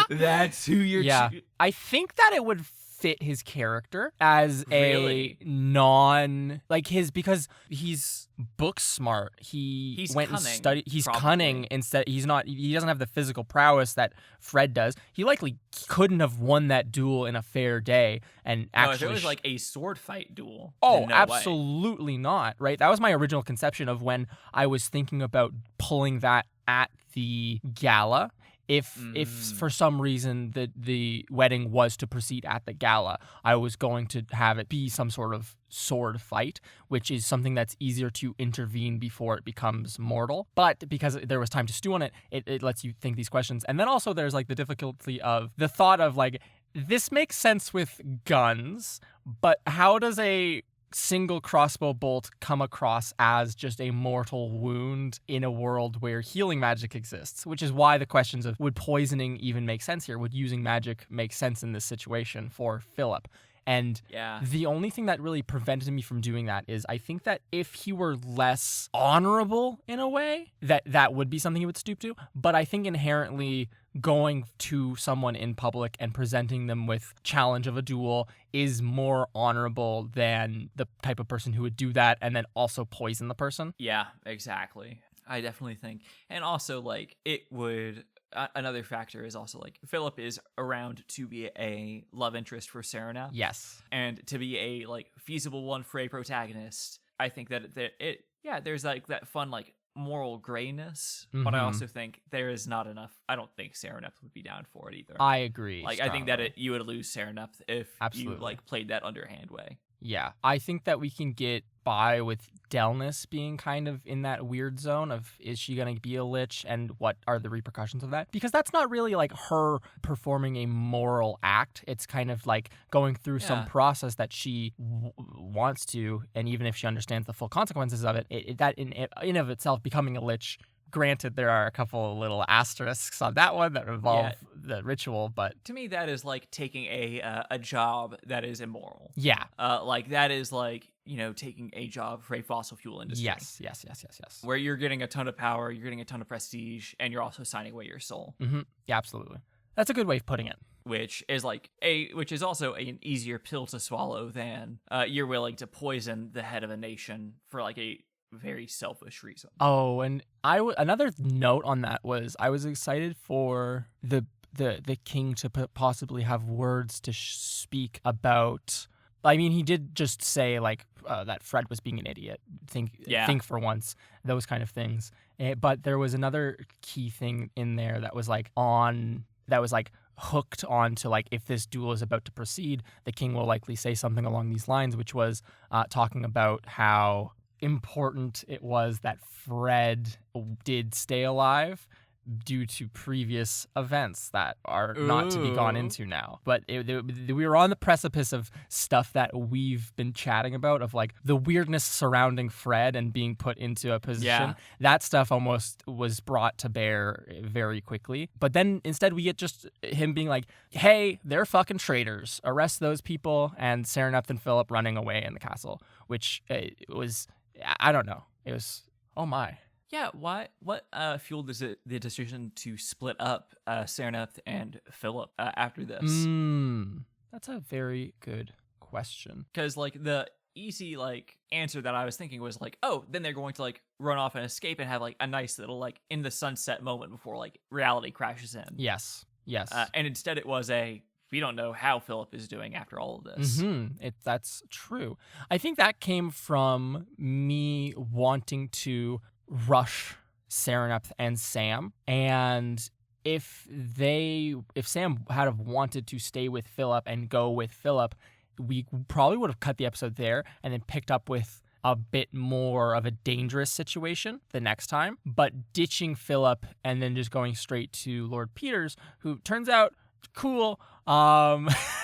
That's who you're Yeah. I think that it would fit his character as Really? a non like his because he's book smart. He's went cunning, and studied. He's probably. cunning instead. He's not. He doesn't have the physical prowess that Fred does. He likely couldn't have won that duel in a fair day. And No, if actually, it was like a sword fight duel. oh, then no way. absolutely not. Right. That was my original conception of when I was thinking about pulling that at the gala. If for some reason the wedding was to proceed at the gala, I was going to have it be some sort of sword fight, which is something that's easier to intervene before it becomes mortal. But because there was time to stew on it, it lets you think these questions. And then also there's like the difficulty of the thought of like, this makes sense with guns, but how does a single crossbow bolt come across as just a mortal wound in a world where healing magic exists, which is why the questions of would poisoning even make sense here? Would using magic make sense in this situation for Philip? And Yeah. the only thing that really prevented me from doing that is I think that if he were less honorable in a way, that would be something he would stoop to. But I think inherently going to someone in public and presenting them with challenge of a duel is more honorable than the type of person who would do that and then also poison the person. Yeah, exactly. I definitely think. And also, like, it would... another factor is also, like, Philip is around to be a love interest for Serena. Yes. And to be a, like, feasible one for a protagonist. I think that there's, like, that fun, like, moral grayness. But I also think there is not enough. I don't think Sereneth would be down for it either. I agree. Like, I think that you would lose Sereneth if you, like, played that underhand way. Yeah, I think that we can get by with Delness being kind of in that weird zone of, is she going to be a lich and what are the repercussions of that? Because that's not really like her performing a moral act. It's kind of like going through some process that she wants to, and even if she understands the full consequences of it, that in of itself becoming a lich. Granted, there are a couple of little asterisks on that one that involve the ritual, but to me, that is like taking a job that is immoral. Yeah. Like that is like, you know, taking a job for a fossil fuel industry. Yes. Where you're getting a ton of power, you're getting a ton of prestige, and you're also signing away your soul. Mm-hmm. Yeah, absolutely. That's a good way of putting it. Which is also an easier pill to swallow than you're willing to poison the head of a nation for like a very selfish reason. Oh, and another note on that was I was excited for the king to possibly have words to speak about. I mean, he did just say like that Fred was being an idiot. Think for once, those kind of things. But there was another key thing in there that was like hooked on to like, if this duel is about to proceed, the king will likely say something along these lines, which was talking about how important it was that Fred did stay alive due to previous events that are not to be gone into now. But we were on the precipice of stuff that we've been chatting about, of like the weirdness surrounding Fred and being put into a position. Yeah. That stuff almost was brought to bear very quickly. But then instead we get just him being like, hey, they're fucking traitors. Arrest those people, and Sereneth and Philip running away in the castle, which was... I don't know. It was, oh my. Yeah, what fueled the decision to split up Sereneth and Philip after this? That's a very good question. Because like the easy like answer that I was thinking was like, oh, then they're going to like run off and escape and have like a nice little like in the sunset moment before like reality crashes in. Yes. And instead it was we don't know how Philip is doing after all of this. That's true. I think that came from me wanting to rush Sereneth and Sam. And if Sam had have wanted to stay with Philip and go with Philip, we probably would have cut the episode there and then picked up with a bit more of a dangerous situation the next time. But ditching Philip and then just going straight to Lord Peters, who turns out cool,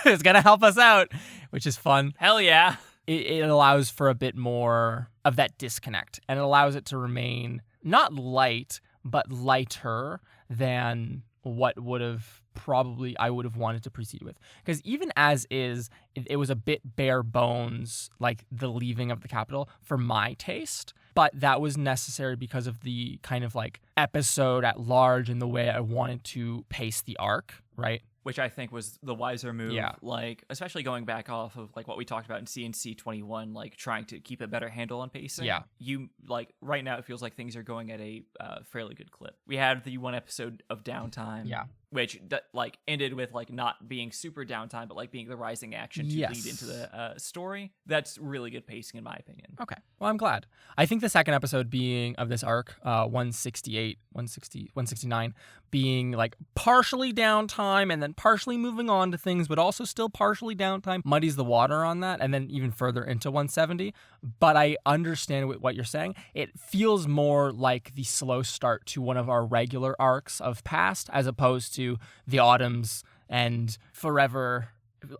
is gonna help us out, which is fun. Hell yeah. It allows for a bit more of that disconnect, and it allows it to remain not light, but lighter than what I would have wanted to proceed with. Because even as is, it was a bit bare bones, like the leaving of the capital for my taste. But that was necessary because of the kind of like episode at large and the way I wanted to pace the arc, right? which I think was the wiser move. Yeah. Like, especially going back off of like what we talked about in CNC 21, like trying to keep a better handle on pacing. Yeah. You like right now it feels like things are going at a fairly good clip. We had the one episode of downtime. Yeah. Which like ended with like not being super downtime, but like being the rising action to lead into the story. That's really good pacing in my opinion. Okay. Well, I'm glad. I think the second episode being of this arc, 168, 169, being like partially downtime and then partially moving on to things, but also still partially downtime, muddies the water on that, and then even further into 170. But I understand what you're saying. It feels more like the slow start to one of our regular arcs of past, as opposed to the autumns and forever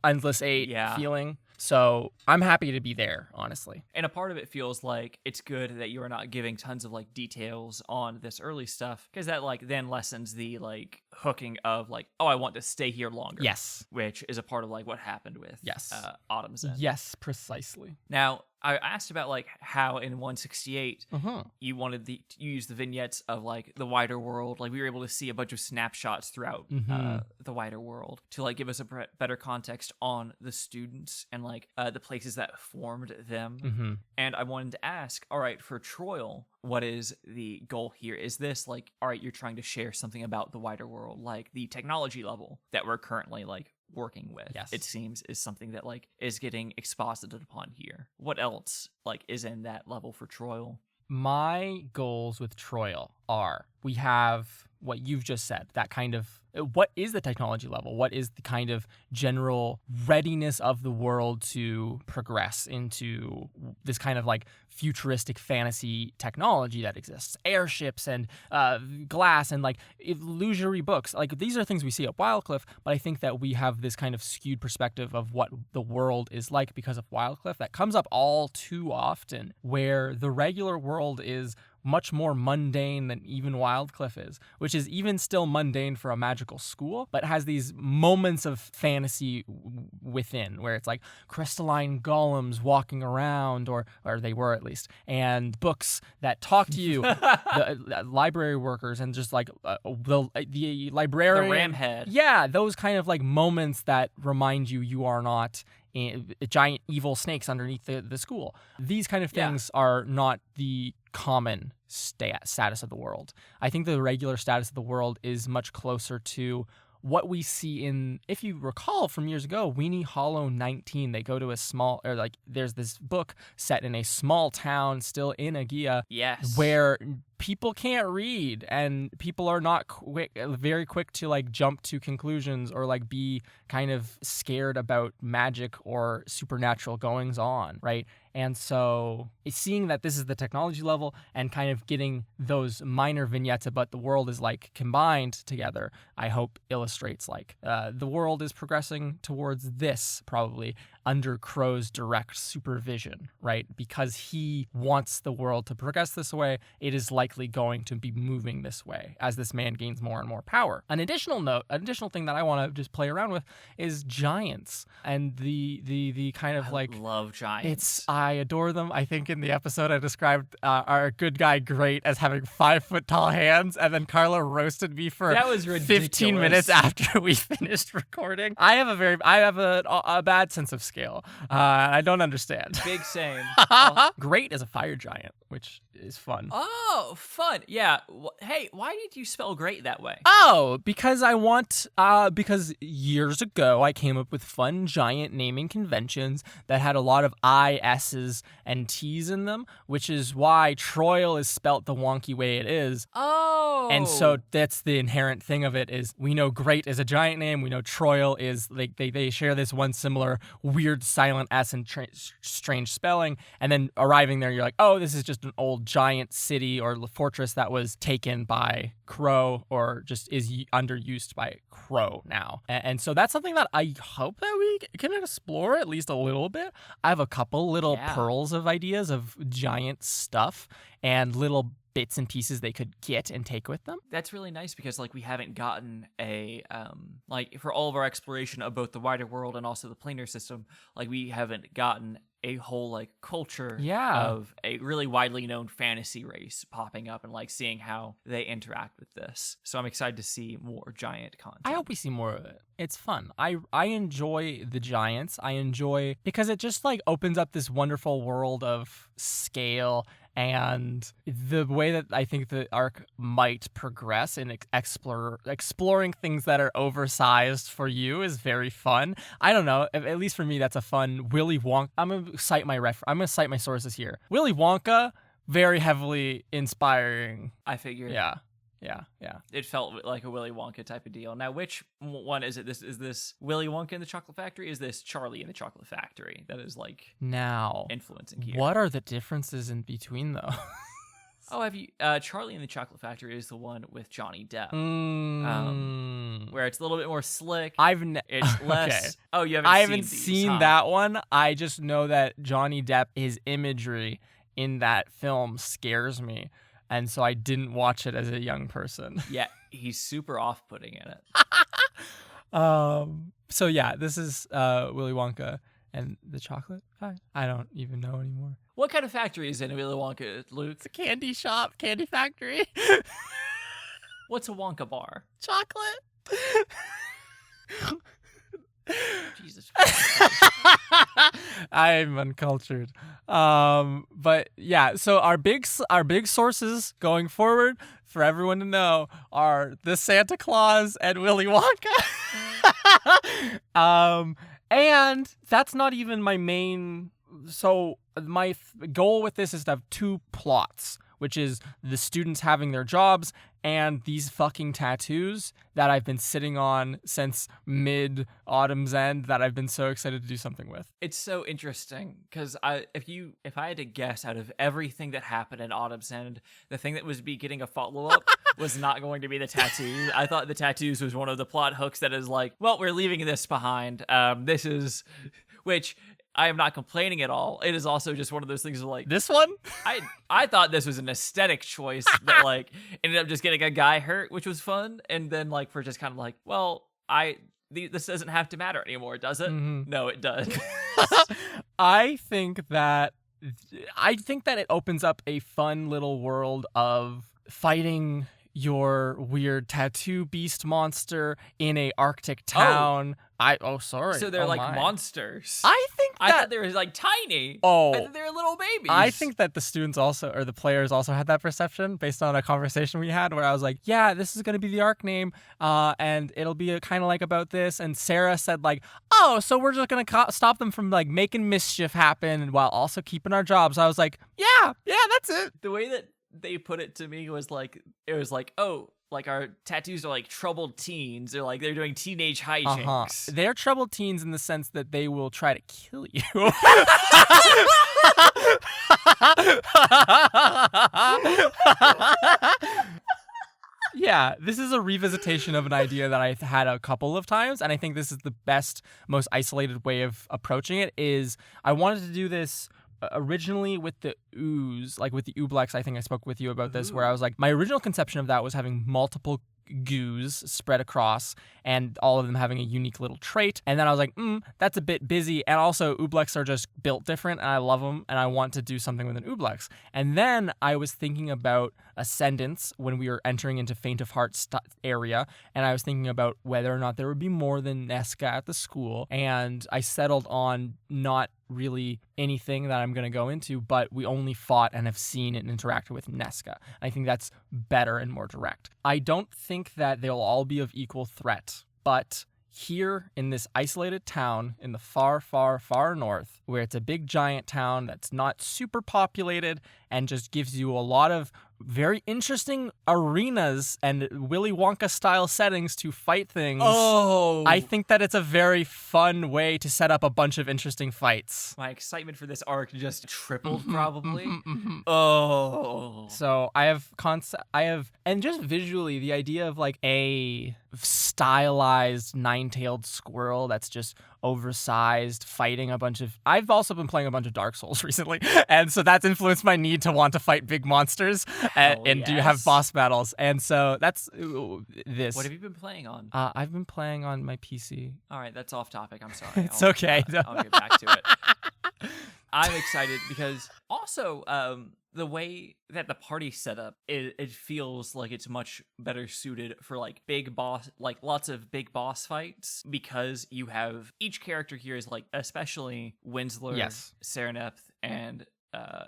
endless 8 feeling. So I'm happy to be there, honestly. And a part of it feels like it's good that you are not giving tons of like details on this early stuff, because that like then lessens the like hooking of like, oh, I want to stay here longer. Yes. Which is a part of like what happened with Autumn's End. Yes, precisely. Now, I asked about like how in 168 you wanted you used the vignettes of like the wider world. Like we were able to see a bunch of snapshots throughout the wider world to like give us a better context on the students and like the places that formed them. And I wanted to ask, all right, for Troil, what is the goal here? Is this like, all right, you're trying to share something about the wider world, like the technology level that we're currently like working with, it seems, is something that like is getting exposited upon here. What else like is in that level for Troil? My goals with Troil are, we have what you've just said, that kind of, what is the technology level? What is the kind of general readiness of the world to progress into this kind of like futuristic fantasy technology that exists? Airships and glass and like illusory books. Like these are things we see at Wildcliff, but I think that we have this kind of skewed perspective of what the world is like because of Wildcliff that comes up all too often, where the regular world is much more mundane than even Wildcliff is, which is even still mundane for a magical school, but has these moments of fantasy within, where it's like crystalline golems walking around, or they were at least, and books that talk to you, the library workers, and just like the librarian. The ramhead. Yeah, those kind of like moments that remind you are not giant evil snakes underneath the school. These kind of things are not the common status of the world. I think the regular status of the world is much closer to what we see in, if you recall from years ago, Weenie Hollow 19. They go to a small, or like there's this book set in a small town still in Agia, where people can't read and people are not very quick to like jump to conclusions or like be kind of scared about magic or supernatural goings on, right? And so it's seeing that this is the technology level and kind of getting those minor vignettes about the world is like combined together, I hope illustrates like the world is progressing towards this, probably under Crow's direct supervision, right? Because he wants the world to progress this way, it is likely going to be moving this way as this man gains more and more power. An additional thing that I want to just play around with is giants and the kind of like, I love giants. I adore them. I think in the episode I described our good guy Great as having 5 foot tall hands, and then Carla roasted me for that was 15 minutes after we finished recording. I have a bad sense of scale. I don't understand. Big same. Great is a fire giant, which is fun. Oh, fun. Yeah. Hey, why did you spell great that way? Oh, because because years ago I came up with fun giant naming conventions that had a lot of I, S's, and T's in them, which is why Troil is spelt the wonky way it is. Oh. And so that's the inherent thing of it, is we know Great is a giant name. We know Troil is, like, they share this one similar weird silent S and strange spelling. And then arriving there, you're like, oh, this is just an old giant city or fortress that was taken by Crow, or just is underused by Crow now. And so that's something that I hope that we can explore at least a little bit. I have a couple little pearls of ideas of giant stuff and little bits and pieces they could get and take with them. That's really nice, because like we haven't gotten a like for all of our exploration of both the wider world and also the planar system, like we haven't gotten a whole like culture Yeah. of a really widely known fantasy race popping up and like seeing how they interact with this. So I'm excited to see more giant content. I hope we see more of it. It's fun. I enjoy the giants. I enjoy because it just like opens up this wonderful world of scale, and the way that I think the arc might progress in exploring things that are oversized for you is very fun. I don't know. At least for me, that's a fun Willy Wonka. I'm gonna cite my sources here. Willy Wonka, very heavily inspiring. I figured. Yeah. It felt like a Willy Wonka type of deal. Now, which one is it? Is this Willy Wonka in the Chocolate Factory? Is this Charlie in the Chocolate Factory that is like Now, influencing here? what are the differences in between those? Oh, have you? Charlie in the Chocolate Factory is the one with Johnny Depp, where it's a little bit more slick. It's less. Okay. Oh, you haven't. I haven't these, seen huh? that one. I just know that Johnny Depp, his imagery in that film scares me. And so I didn't watch it as a young person. Yeah, he's super off-putting in it. So yeah, this is Willy Wonka and the Chocolate Factory. I don't even know anymore. What kind of factory is in Willy Wonka, Luke? It's a candy shop, candy factory. What's a Wonka bar? Chocolate. Jesus. I'm uncultured. But yeah, so our big sources going forward for everyone to know are the Santa Claus and Willy Wonka. And that's not even my main. So my goal with this is to have two plots, which is the students having their jobs and these fucking tattoos that I've been sitting on since mid-autumn's end that I've been so excited to do something with. It's so interesting because if I had to guess out of everything that happened in Autumn's End, the thing that was getting a follow-up was not going to be the tattoos. I thought the tattoos was one of the plot hooks that is like, well, we're leaving this behind. Which I am not complaining at all. It is also just one of those things of like, This one? I thought this was an aesthetic choice that like ended up just getting a guy hurt, which was fun. And then like we're just kind of like, well, this doesn't have to matter anymore, does it? Mhm. No, it does. I think that it opens up a fun little world of fighting your weird tattoo beast monster in a Arctic town. Sorry. So they're like my. monsters. I think I that thought they were like tiny. Oh. I thought they were little babies. I think that the students also, or the players also had that perception based on a conversation we had where I was like, yeah, this is going to be the arc name, and it'll be kind of like about this. And Sarah said like, oh, so we're just going to stop them from like making mischief happen while also keeping our jobs. I was like, yeah, that's it. the way that they put it to me was like, it was like, oh, like our tattoos are like troubled teens. They're doing teenage hijinks. They're troubled teens in the sense that they will try to kill you. Yeah, this is a revisitation of an idea that I've had a couple of times, and I think this is the best, most isolated way of approaching it. Is I wanted to do this originally with the ooze, like with the ooblex. I think I spoke with you about this, where I was like, my original conception of that was having multiple goos spread across and all of them having a unique little trait. And then I was like, that's a bit busy. And also ooblex are just built different and I love them and I want to do something with an ooblex. And then I was thinking about ascendants when we were entering into Faint of Heart area, and I was thinking about whether or not there would be more than Nesca at the school, and I settled on not really anything that I'm going to go into, but we only fought and have seen and interacted with Nesca. I think that's better and more direct. I don't think that they'll all be of equal threat, but here in this isolated town in the far, far, far north, where it's a big giant town that's not super populated and just gives you a lot of very interesting arenas and Willy Wonka style settings to fight things. Oh, I think that it's a very fun way to set up a bunch of interesting fights. my excitement for this arc just tripled, probably. Oh, So I have and just visually the idea of like a stylized nine-tailed squirrel that's just oversized fighting a bunch of. I've also been playing a bunch of Dark Souls recently, and so that's influenced my need to want to fight big monsters and do have yes. boss battles. And so that's this. what have you been playing on? I've been playing on my PC. All right, that's off topic. I'm sorry. It's okay. I'll get back to it. I'm excited because also the way that the party's set up, it feels like it's much better suited for like big boss, like lots of big boss fights, because you have each character here is like, especially Winsler, Yes. Sereneth, and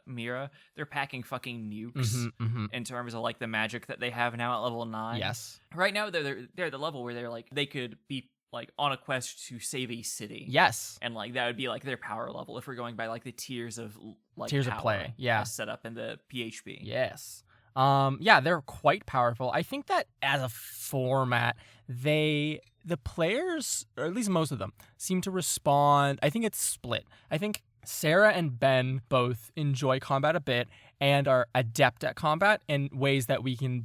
Mira, they're packing fucking nukes in terms of like the magic that they have now at level 9. Yes. Right now they're at the level where they're like, they could be like on a quest to save a city. Yes. And like that would be like their power level if we're going by like the tiers of like Tiers of power play, yeah. set up in the PHP. Yes. Yeah, they're quite powerful. I think that as a format, the players, or at least most of them, seem to respond. I think it's split. I think Sarah and Ben both enjoy combat a bit and are adept at combat in ways that we can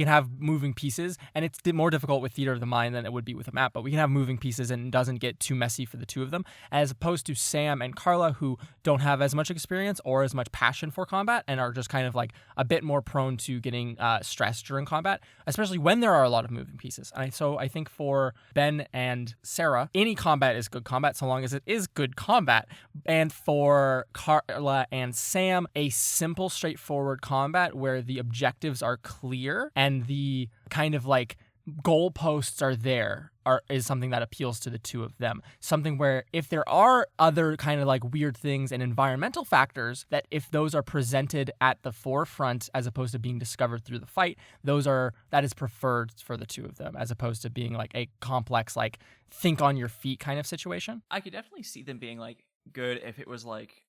have moving pieces, and it's more difficult with Theater of the Mind than it would be with a map, but we can have moving pieces and it doesn't get too messy for the two of them, as opposed to Sam and Carla, who don't have as much experience or as much passion for combat and are just kind of like a bit more prone to getting stressed during combat, especially when there are a lot of moving pieces. And so I think for Ben and Sarah, any combat is good combat so long as it is good combat. And for Carla and Sam, a simple, straightforward combat where the objectives are clear and the kind of like goalposts are there is something that appeals to the two of them. Something where if there are other kind of like weird things and environmental factors, that if those are presented at the forefront as opposed to being discovered through the fight, that is preferred for the two of them, as opposed to being like a complex, like think on your feet kind of situation. I could definitely see them being like good if it was like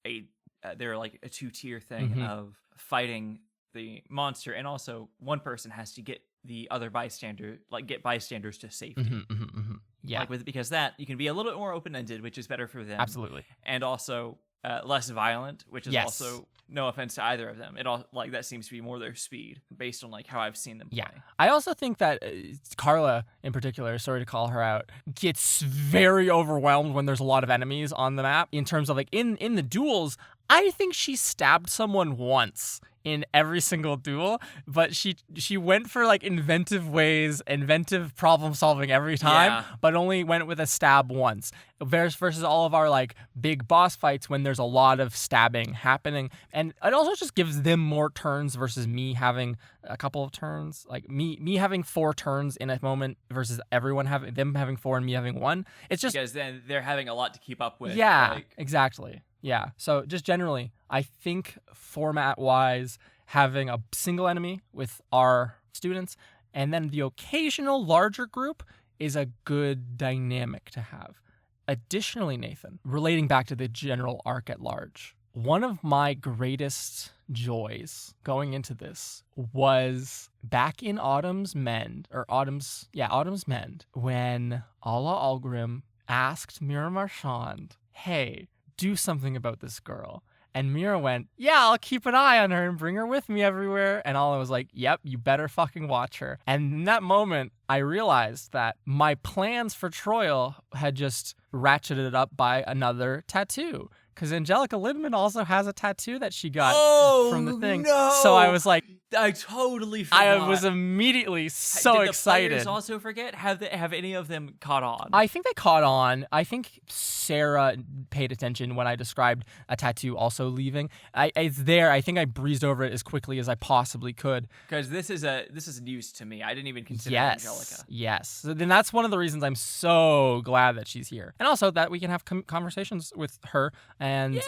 they're like a 2-tier thing of fighting the monster, and also one person has to get the other bystander, like get bystanders to safety. Yeah, like because that you can be a little bit more open-ended, which is better for them. Absolutely. And also less violent, which is also, no offense to either of them, it all like that seems to be more their speed based on like how I've seen them play. Yeah, I also think that Carla in particular, sorry to call her out, gets very overwhelmed when there's a lot of enemies on the map. In terms of like in the duels, I think she stabbed someone once in every single duel, but she went for like inventive problem solving every time, but only went with a stab once. Versus all of our like big boss fights when there's a lot of stabbing happening, and it also just gives them more turns versus me having a couple of turns. Like me having 4 turns in a moment versus them having 4 and me having 1. It's just because then they're having a lot to keep up with. Yeah, exactly. Yeah. So just generally, I think format-wise, having a single enemy with our students and then the occasional larger group is a good dynamic to have. Additionally, Nathan, relating back to the general arc at large, one of my greatest joys going into this was back in Autumn's Mend, when Ala Algrim asked Mira Marchand, hey, do something about this girl. And Mira went, yeah, I'll keep an eye on her and bring her with me everywhere. And Ala was like, yep, you better fucking watch her. And in that moment, I realized that my plans for Troil had just ratcheted up by another tattoo. Because Angelica Lindman also has a tattoo that she got from the thing. No. So I was like, I totally forgot. I was immediately so excited. Did the players also forget? Have any of them caught on? I think they caught on. I think Sarah paid attention when I described a tattoo also leaving. It's there. I think I breezed over it as quickly as I possibly could. Because this is news to me. I didn't even consider Angelica. Yes. So then that's one of the reasons I'm so glad that she's here, and also that we can have conversations with her and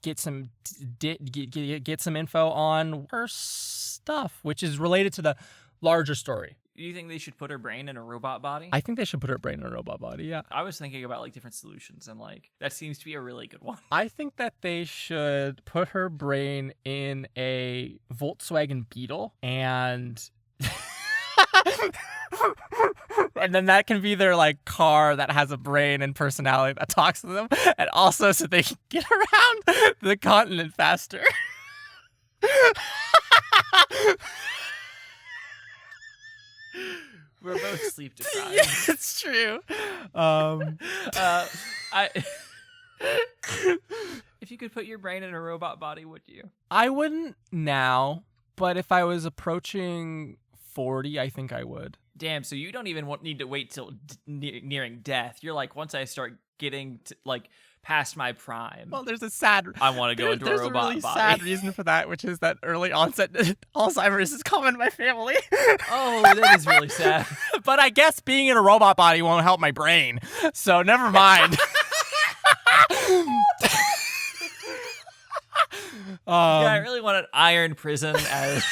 get some get some info on her stuff, which is related to the larger story. Do you think they should put her brain in a robot body? I think they should put her brain in a robot body, yeah. I was thinking about like different solutions, and like that seems to be a really good one. I think that they should put her brain in a Volkswagen Beetle and and then that can be their like car that has a brain and personality that talks to them, and also so they can get around the continent faster. We're both sleep deprived. Yeah, it's true. If you could put your brain in a robot body, would you? I wouldn't now, but if I was approaching 40, I think I would. Damn, so you don't even need to wait till nearing death. You're like, once I start getting to, like past my prime. Well, there's a sad. I want to go into a robot There's a really body. sad reason for that, which is that early onset Alzheimer's is common in my family. Oh, that is really sad. But I guess being in a robot body won't help my brain, so never mind. Yeah, I really want an iron prison as.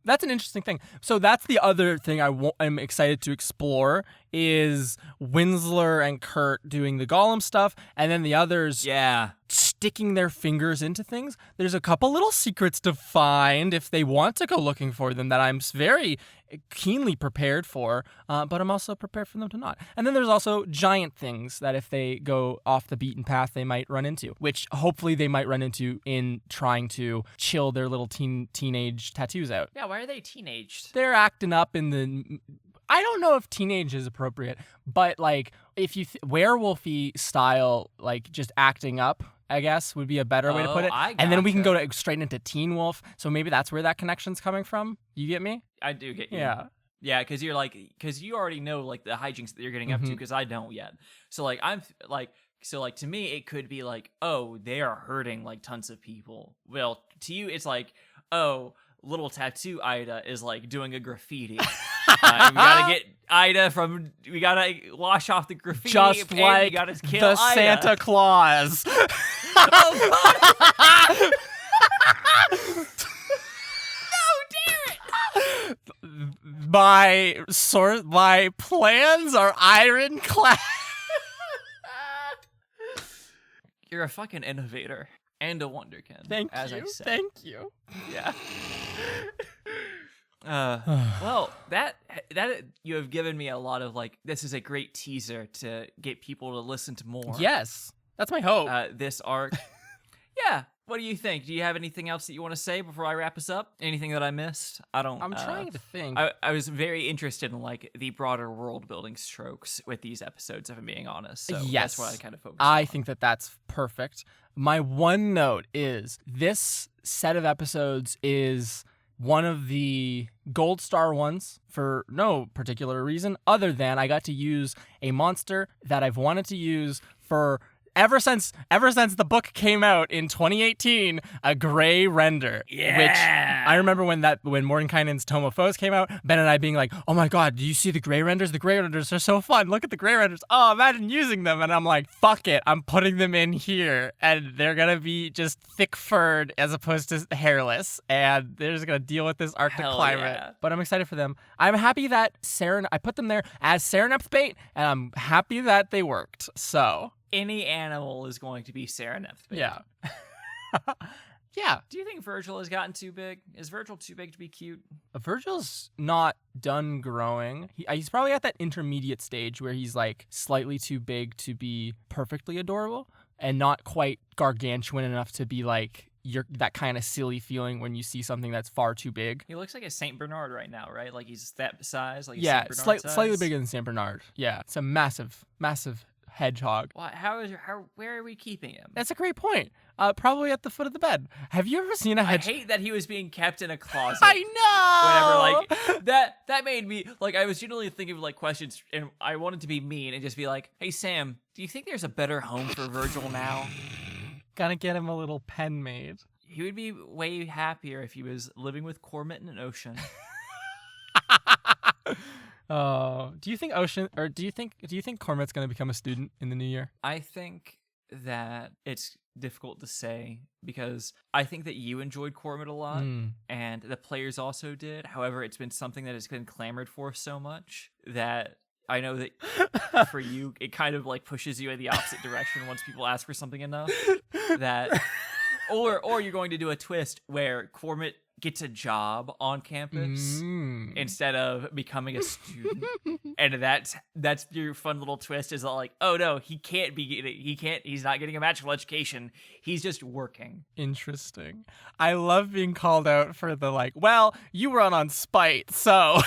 That's an interesting thing. So that's the other thing I'm excited to explore is Winsler and Kurt doing the Golem stuff, and then the others Yeah. sticking their fingers into things. There's a couple little secrets to find if they want to go looking for them that I'm very keenly prepared for, but I'm also prepared for them to not. And then there's also giant things that if they go off the beaten path, they might run into, which hopefully they might run into in trying to chill their little teenage tattoos out. Yeah, why are they teenaged? They're acting up in the... I don't know if teenage is appropriate, but like if you werewolfy style, like just acting up, I guess would be a better way to put it. And then we can go straight into Teen Wolf. So maybe that's where that connection's coming from. You get me? I do get you. Yeah. Yeah, because you already know like the hijinks that you're getting up to, because I don't yet. So like to me it could be like, oh, they are hurting like tons of people. Well, to you it's like, oh, little tattoo Ida is like doing a graffiti. And we gotta get Ida we gotta wash off the graffiti. Just and like we gotta kill the Ida. Santa Claus. Oh, God. My plans are ironclad. You're a fucking innovator and a wonderkin. Thank as you. I said. Thank you. Yeah. Well, that you have given me a lot of like. This is a great teaser to get people to listen to more. Yes, that's my hope. This arc. Yeah. What do you think? Do you have anything else that you want to say before I wrap us up? Anything that I missed? I'm trying to think. I was very interested in like the broader world building strokes with these episodes, if I'm being honest. So yes, that's what I kind of focused I on. think that that's perfect. My one note is this set of episodes is one of the gold star ones for no particular reason other than I got to use a monster that I've wanted to use for ever since the book came out in 2018, a gray render. Yeah. Which I remember when Mordenkainen's Tome of Foes came out, Ben and I being like, oh my god, do you see the gray renders? The gray renders are so fun. Look at the gray renders. Oh, imagine using them. And I'm like, fuck it. I'm putting them in here. And they're going to be just thick-furred as opposed to hairless. And they're just going to deal with this Arctic Hell climate. yeah. But I'm excited for them. I'm happy that I put them there as Serenepth bait, and I'm happy that they worked. So... Any animal is going to be Serenepth. Yeah. Yeah. Do you think Virgil has gotten too big? Is Virgil too big to be cute? Virgil's not done growing. He's probably at that intermediate stage where he's like slightly too big to be perfectly adorable and not quite gargantuan enough to be like that kind of silly feeling when you see something that's far too big. He looks like a Saint Bernard right now, right? Like he's that size. Like Yeah, Saint Bernard size. slightly bigger than Saint Bernard. Yeah, it's a massive hedgehog. Where are we keeping him? That's a great point. Probably at the foot of the bed. Have you ever seen a I hedgehog? hate that he was being kept in a closet. I know. Whenever, like that made me like I was generally thinking of like questions, and I wanted to be mean and just be like, "Hey Sam, do you think there's a better home for Virgil now?" Gotta get him a little pen made. He would be way happier if he was living with Cormit in an ocean. Oh, do you think Cormit's gonna become a student in the new year? I think that it's difficult to say because I think that you enjoyed Cormit a lot and the players also did. However, it's been something that has been clamored for so much that I know that for you, it kind of like pushes you in the opposite direction once people ask for something enough. That, or you're going to do a twist where Cormit gets a job on campus instead of becoming a student, and that's your fun little twist. Is like, oh no, he's not getting a magical education. He's just working. Interesting. I love being called out for the like. Well, you run on spite, so.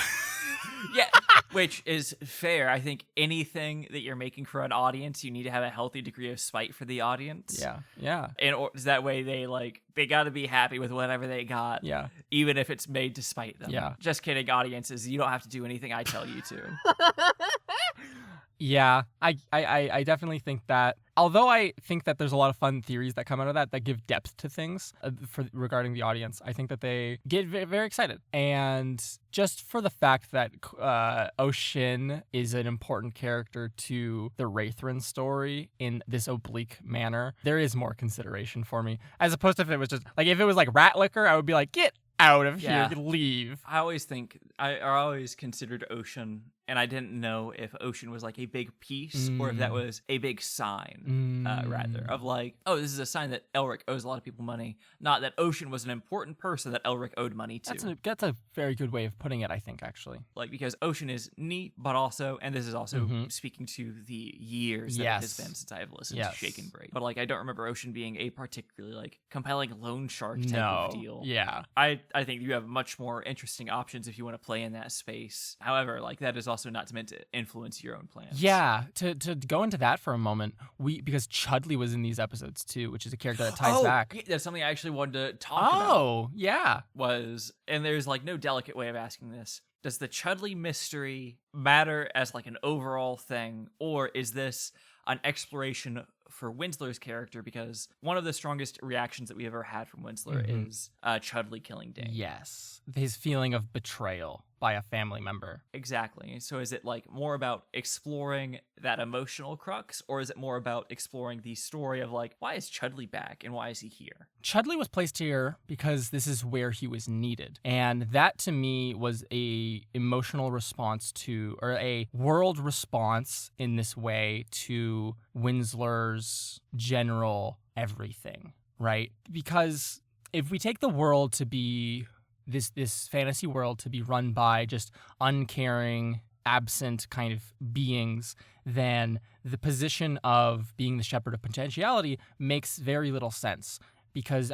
Yeah, which is fair. I think anything that you're making for an audience, you need to have a healthy degree of spite for the audience. Yeah. And that way they got to be happy with whatever they got. Yeah. Even if it's made to spite them. Yeah. Just kidding, audiences. You don't have to do anything I tell you to. Yeah, I definitely think that. Although I think that there's a lot of fun theories that come out of that give depth to things regarding the audience, I think that they get very, very excited. And just for the fact that Ocean is an important character to the Wraithrin story in this oblique manner, there is more consideration for me. As opposed to if it was just like if it was like Ratlicker, I would be like, get out of here, leave. I always think I always considered Ocean, and I didn't know if Ocean was like a big piece or if that was a big sign, rather, of like, oh, this is a sign that Elric owes a lot of people money, not that Ocean was an important person that Elric owed money to. That's a very good way of putting it, I think, actually. Like, because Ocean is neat, but also, and this is also speaking to the years that it has been since I have listened to Shake and Break. But like, I don't remember Ocean being a particularly like compelling loan shark type of deal. Yeah. I think you have much more interesting options if you want to play in that space. However, like that is also not meant to influence your own plans. Yeah, to go into that for a moment, because Chudley was in these episodes too, which is a character that ties back. Yeah, that's something I actually wanted to talk about. Oh, yeah. And there's like no delicate way of asking this. Does the Chudley mystery matter as like an overall thing, or is this an exploration for Winsler's character? Because one of the strongest reactions that we ever had from Winsler is Chudley killing Dane. Yes, his feeling of betrayal by a family member. Exactly. So is it like more about exploring that emotional crux, or is it more about exploring the story of like, why is Chudley back and why is he here? Chudley was placed here because this is where he was needed. And that to me was a emotional response to, or a world response in this way to Winsler's general everything, right? Because if we take the world to be this fantasy world to be run by just uncaring, absent kind of beings, then the position of being the shepherd of potentiality makes very little sense. Because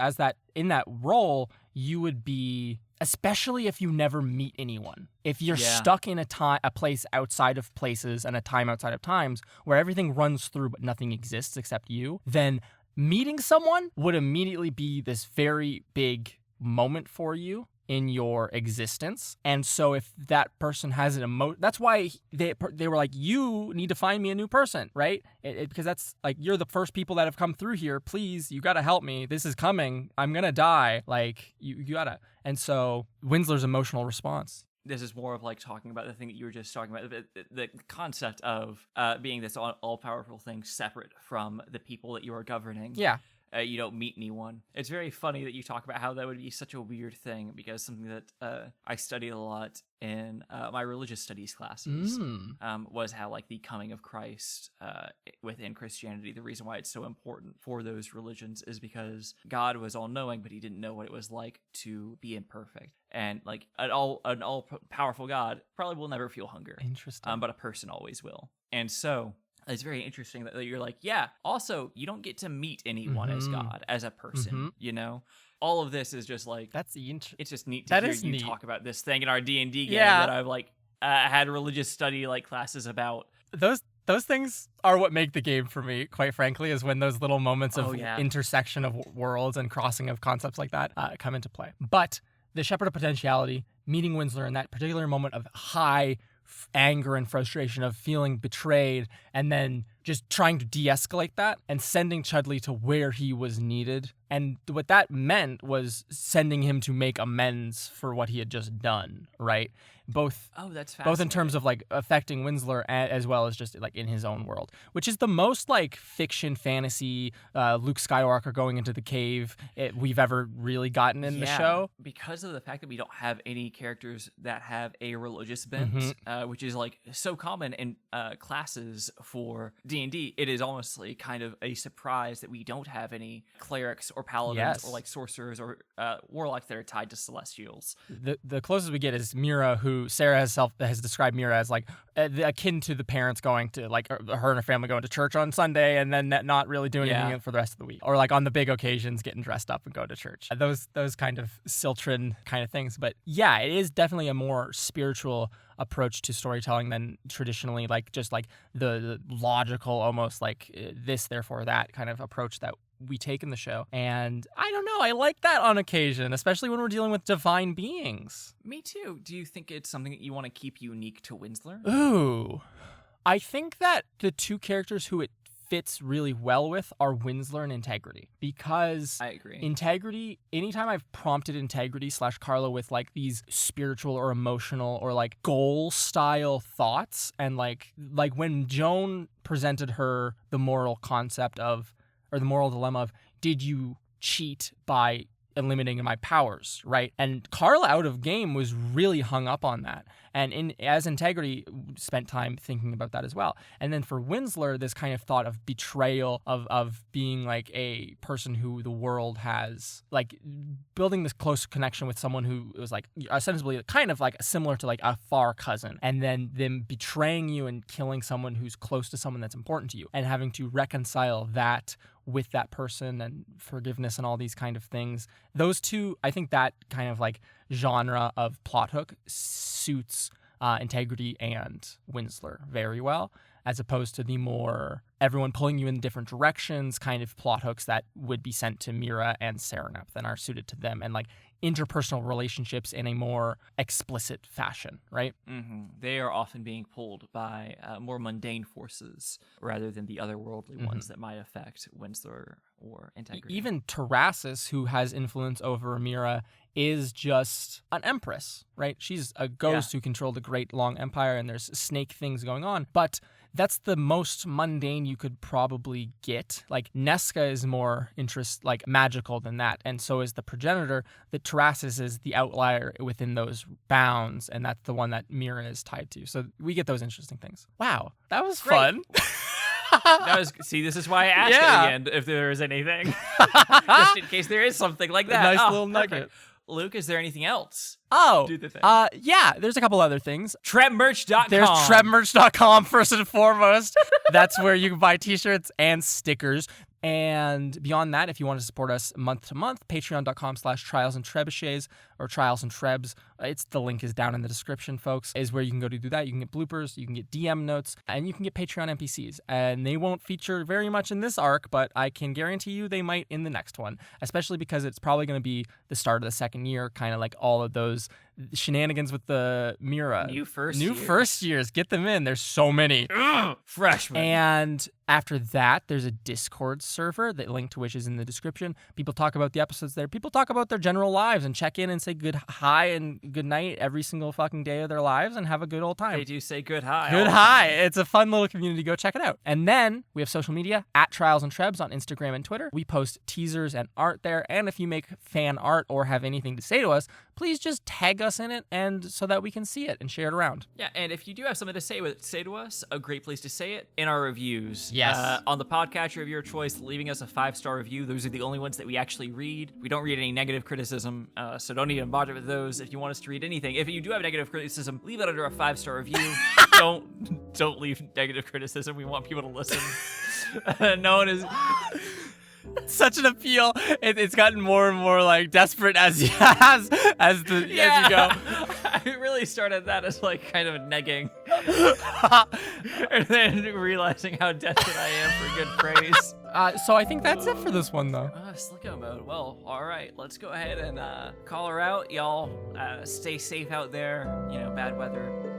in that role, you would be, especially if you never meet anyone, if you're stuck in a place outside of places and a time outside of times where everything runs through but nothing exists except you, then meeting someone would immediately be this very big moment for you in your existence. And so if that person has an that's why they were like, you need to find me a new person, right? Because that's like, you're the first people that have come through here. Please, you got to help me. This is coming. I'm going to die. Like, you got to. And so Winsler's emotional response. This is more of like talking about the thing that you were just talking about, the concept of being this all-powerful thing separate from the people that you are governing. Yeah. You don't meet anyone. It's very funny that you talk about how that would be such a weird thing, because something that I studied a lot in my religious studies classes was how like the coming of Christ within Christianity, the reason why it's so important for those religions is because God was all-knowing, but he didn't know what it was like to be imperfect. And like an all-powerful God probably will never feel hunger. Interesting. But a person always will. And so it's very interesting that you're like, yeah, also, you don't get to meet anyone as God, as a person, you know? All of this is just like, it's just neat to hear you talk about this thing in our D&D game that I've like had religious study like classes about. Those things are what make the game for me, quite frankly, is when those little moments of intersection of worlds and crossing of concepts like that come into play. But the Shepherd of Potentiality, meeting Winsler in that particular moment of high anger and frustration of feeling betrayed, and then just trying to de-escalate that and sending Chudley to where he was needed. And what that meant was sending him to make amends for what he had just done, right? Both in terms of like affecting Winsler as well as just like in his own world, which is the most like fiction fantasy Luke Skywalker going into the cave we've ever really gotten in the show. Because of the fact that we don't have any characters that have a religious bent, which is like so common in classes for D&D, it is almost like kind of a surprise that we don't have any clerics or paladins or like sorcerers or warlocks that are tied to celestials. The closest we get is Mira, who Sarah has described Mira as like akin to the parents going to like her and her family going to church on Sunday and then not really doing anything for the rest of the week, or like on the big occasions getting dressed up and go to church. Those kind of Siltrin kind of things. But yeah, it is definitely a more spiritual approach to storytelling than traditionally like just like the logical, almost like this therefore that kind of approach that we take in the show. And I don't know, I like that on occasion, especially when we're dealing with divine beings. Me too. Do you think it's something that you want to keep unique to Winsler? Ooh, I think that the two characters who it fits really well with are Winsler and Integrity, because I agree. Integrity, anytime I've prompted Integrity / Carla with like these spiritual or emotional or like goal style thoughts, and like when Joan presented her the moral concept of, or the moral dilemma of, did you cheat by eliminating my powers, right? And Carla out of game was really hung up on that. And as Integrity spent time thinking about that as well. And then for Winsler, this kind of thought of betrayal, of being like a person who the world has, like building this close connection with someone who was like ostensibly kind of like similar to like a far cousin, and then them betraying you and killing someone who's close to someone that's important to you, and having to reconcile that with that person and forgiveness and all these kind of things. Those two, I think that kind of like genre of plot hook suits Integrity and Winsler very well, as opposed to the more everyone pulling you in different directions kind of plot hooks that would be sent to Mira and Serenep and are suited to them, and like interpersonal relationships in a more explicit fashion, right? Mm-hmm. They are often being pulled by more mundane forces rather than the otherworldly ones that might affect Winsler or Integrity. Even Terrassus, who has influence over Mira, is just an empress, right? She's a ghost who controlled a great long empire, and there's snake things going on. But that's the most mundane you could probably get. Like Nesca is more magical than that, and so is the progenitor. The Terrassus is the outlier within those bounds, and that's the one that Mira is tied to. So we get those interesting things. Wow, that was fun. This is why I asked at the end if there is anything, just in case there is something like that. A nice little nugget. Luke, is there anything else? Oh, Do the thing. Yeah, there's a couple other things. Trebmerch.com. There's trebmerch.com first and foremost. That's where you can buy t-shirts and stickers. And beyond that, if you want to support us month to month, patreon.com/trialsandtrebuchets or Trials and Trebs. The link is down in the description, folks, is where you can go to do that. You can get bloopers, you can get DM notes, and you can get Patreon NPCs. And they won't feature very much in this arc, but I can guarantee you they might in the next one, especially because it's probably going to be the start of the second year, kind of like all of those shenanigans with the Mira. New first years. Get them in. There's so many. Freshmen. And after that, there's a Discord server, the link to which is in the description. People talk about the episodes there. People talk about their general lives and check in and say good hi and good night every single fucking day of their lives and have a good old time. They do say good hi. Good hi. It's a fun little community. Go check it out. And then we have social media at Trials and Trebs on Instagram and Twitter. We post teasers and art there. And if you make fan art or have anything to say to us, please just tag us in it, and so that we can see it and share it around. Yeah, and if you do have something to say to us, a great place to say it in our reviews. Yes. On the podcatcher of your choice, leaving us a 5-star review. Those are the only ones that we actually read. We don't read any negative criticism, so don't even bother with those. If you want us to read anything, if you do have negative criticism, leave it under a 5-star review. Don't leave negative criticism. We want people to listen. No one is. Such an appeal. It's gotten more and more like desperate as you go. I really started that as like kind of negging, and then realizing how desperate I am for good praise. So I think that's it for this one, though. Slicko mode. Well, all right. Let's go ahead and call her out, y'all. Stay safe out there. Bad weather.